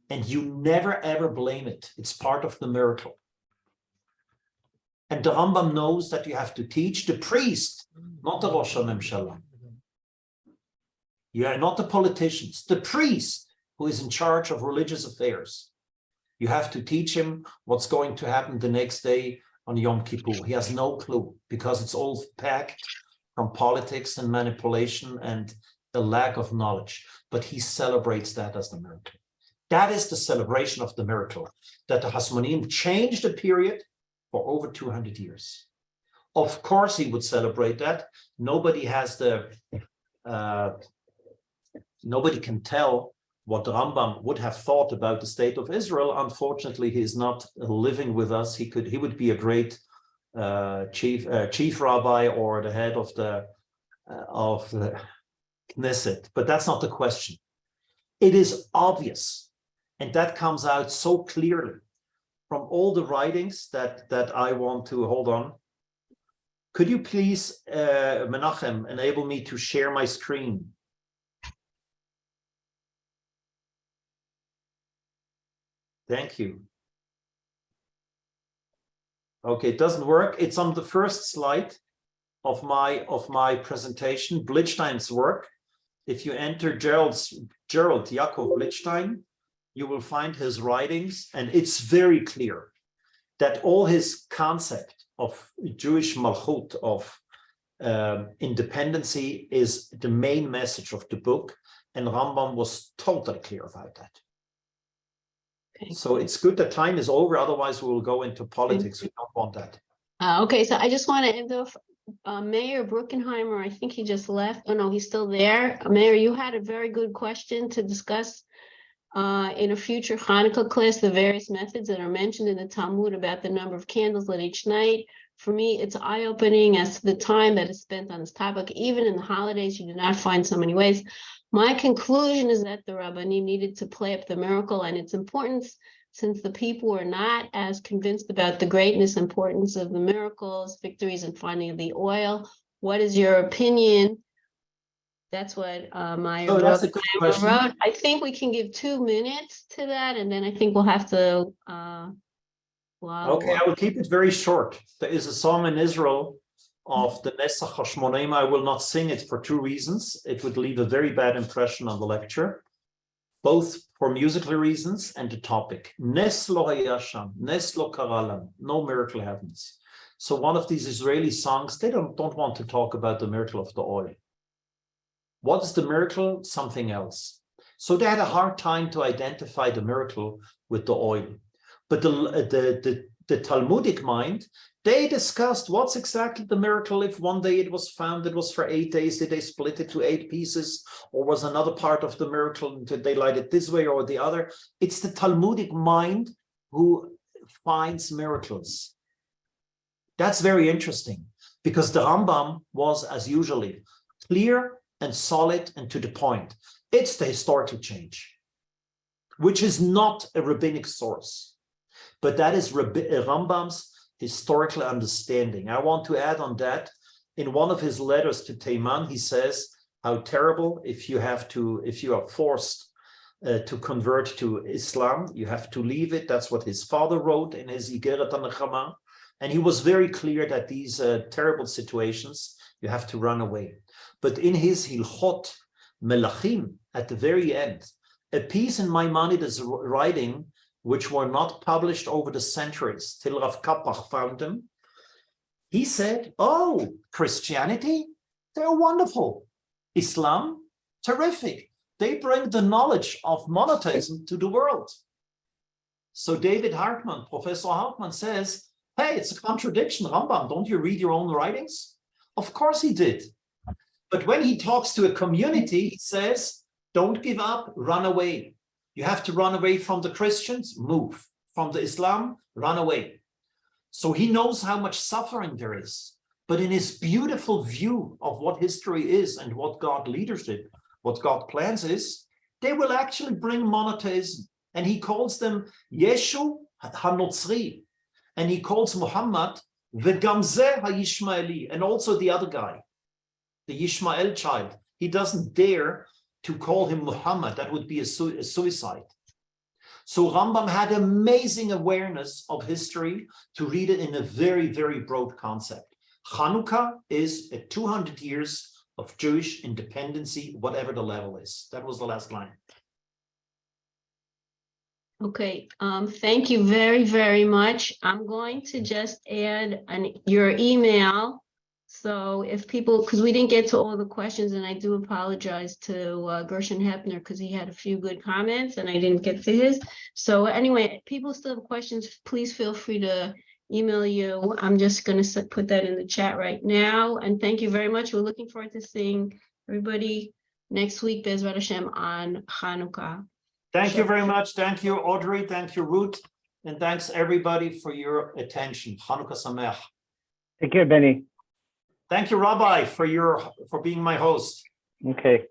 And you never ever blame it. It's part of the miracle. And the Rambam knows that you have to teach the priest, not the Rosh HaMemshala. You are not the politicians, the priest who is in charge of religious affairs. You have to teach him what's going to happen the next day on Yom Kippur. He has no clue because it's all packed from politics and manipulation and a lack of knowledge. But he celebrates that as the miracle. That is the celebration of the miracle, that the Hasmonim changed the period for over 200 years. Of course, he would celebrate that. Nobody has nobody can tell what Rambam would have thought about the state of Israel. Unfortunately, he is not living with us. He would be a great chief rabbi or the head of the Knesset, but that's not the question. It is obvious, and that comes out so clearly from all the writings that I want to hold on. Could you please, Menachem, enable me to share my screen? Thank you. Okay, it doesn't work. It's on the first slide of my presentation, Blitzstein's work. If you enter Gerald Yaakov Blitzstein, you will find his writings, and it's very clear that all his concept of Jewish malchut, of independency, is the main message of the book, and Rambam was totally clear about that. Okay. So it's good that time is over, otherwise we will go into politics. We don't want that. Okay, so I just want to end off. Mayor Bruckenheimer, I think he just left. Oh no, he's still there. Mayor, you had a very good question to discuss in a future Hanukkah class, the various methods that are mentioned in the Talmud about the number of candles lit each night. For me, it's eye-opening as to the time that is spent on this topic. Even in the holidays, you do not find so many ways. My conclusion is that the Rabbanim needed to play up the miracle and its importance, since the people were not as convinced about the greatness and importance of the miracles, victories, and finding of the oil. What is your opinion? That's what my So that's a good question. wrote. I think we can give 2 minutes to that, and then I think we'll have to. Okay, I will keep it very short. There is a song in Israel of the Nesach HaShmonaim. I will not sing it for 2 reasons. It would leave a very bad impression on the lecture, both for musical reasons and the topic. Nes lo hayasham, nes lo karalam, no miracle happens. So one of these Israeli songs, they don't want to talk about the miracle of the oil. What is the miracle? Something else. So they had a hard time to identify the miracle with the oil. But the Talmudic mind, they discussed what's exactly the miracle. If one day it was found, it was for 8 days, did they split it to 8 pieces? Or was another part of the miracle, did they light it this way or the other? It's the Talmudic mind who finds miracles. That's very interesting, because the Rambam was, as usually, clear and solid and to the point. It's the historical change, which is not a rabbinic source, but that is Rambam's historical understanding. I want to add on that, in one of his letters to Teiman, he says how terrible if you are forced to convert to Islam, you have to leave it. That's what his father wrote in his Igeret HaNechama. And he was very clear that these terrible situations, you have to run away. But in his Hilchot Melachim, at the very end, a piece in Maimonides' writing, which were not published over the centuries, till Rav Kapach found them, he said, oh, Christianity, they're wonderful. Islam, terrific. They bring the knowledge of monotheism to the world. So David Hartman, Professor Hartman says, hey, it's a contradiction, Rambam. Don't you read your own writings? Of course he did. But when he talks to a community, he says, don't give up, run away. You have to run away from the Christians, move. From the Islam, run away. So he knows how much suffering there is. But in his beautiful view of what history is and what God leadership, what God plans is, they will actually bring monotheism. And he calls them Yeshu HaNotzri. And he calls Muhammad V'gamzeh HaYishmaeli, and also the other guy, the Yishmael child. He doesn't dare to call him Muhammad. That would be a suicide. So Rambam had amazing awareness of history to read it in a very, very broad concept. Chanukah is 200 years of Jewish independency, whatever the level is. That was the last line. Okay, thank you very, very much. I'm going to just add your email. So if people, because we didn't get to all the questions, and I do apologize to Gershon Hepner because he had a few good comments and I didn't get to his. So anyway, people still have questions, please feel free to email you. I'm just going to put that in the chat right now. And thank you very much. We're looking forward to seeing everybody next week, Bezrat Hashem, on Chanukah. Thank you very much. Thank you, Audrey. Thank you, Ruth. And thanks everybody for your attention. Chanukah Sameach. Take care, Beni. Thank you, Rabbi, for being my host. Okay.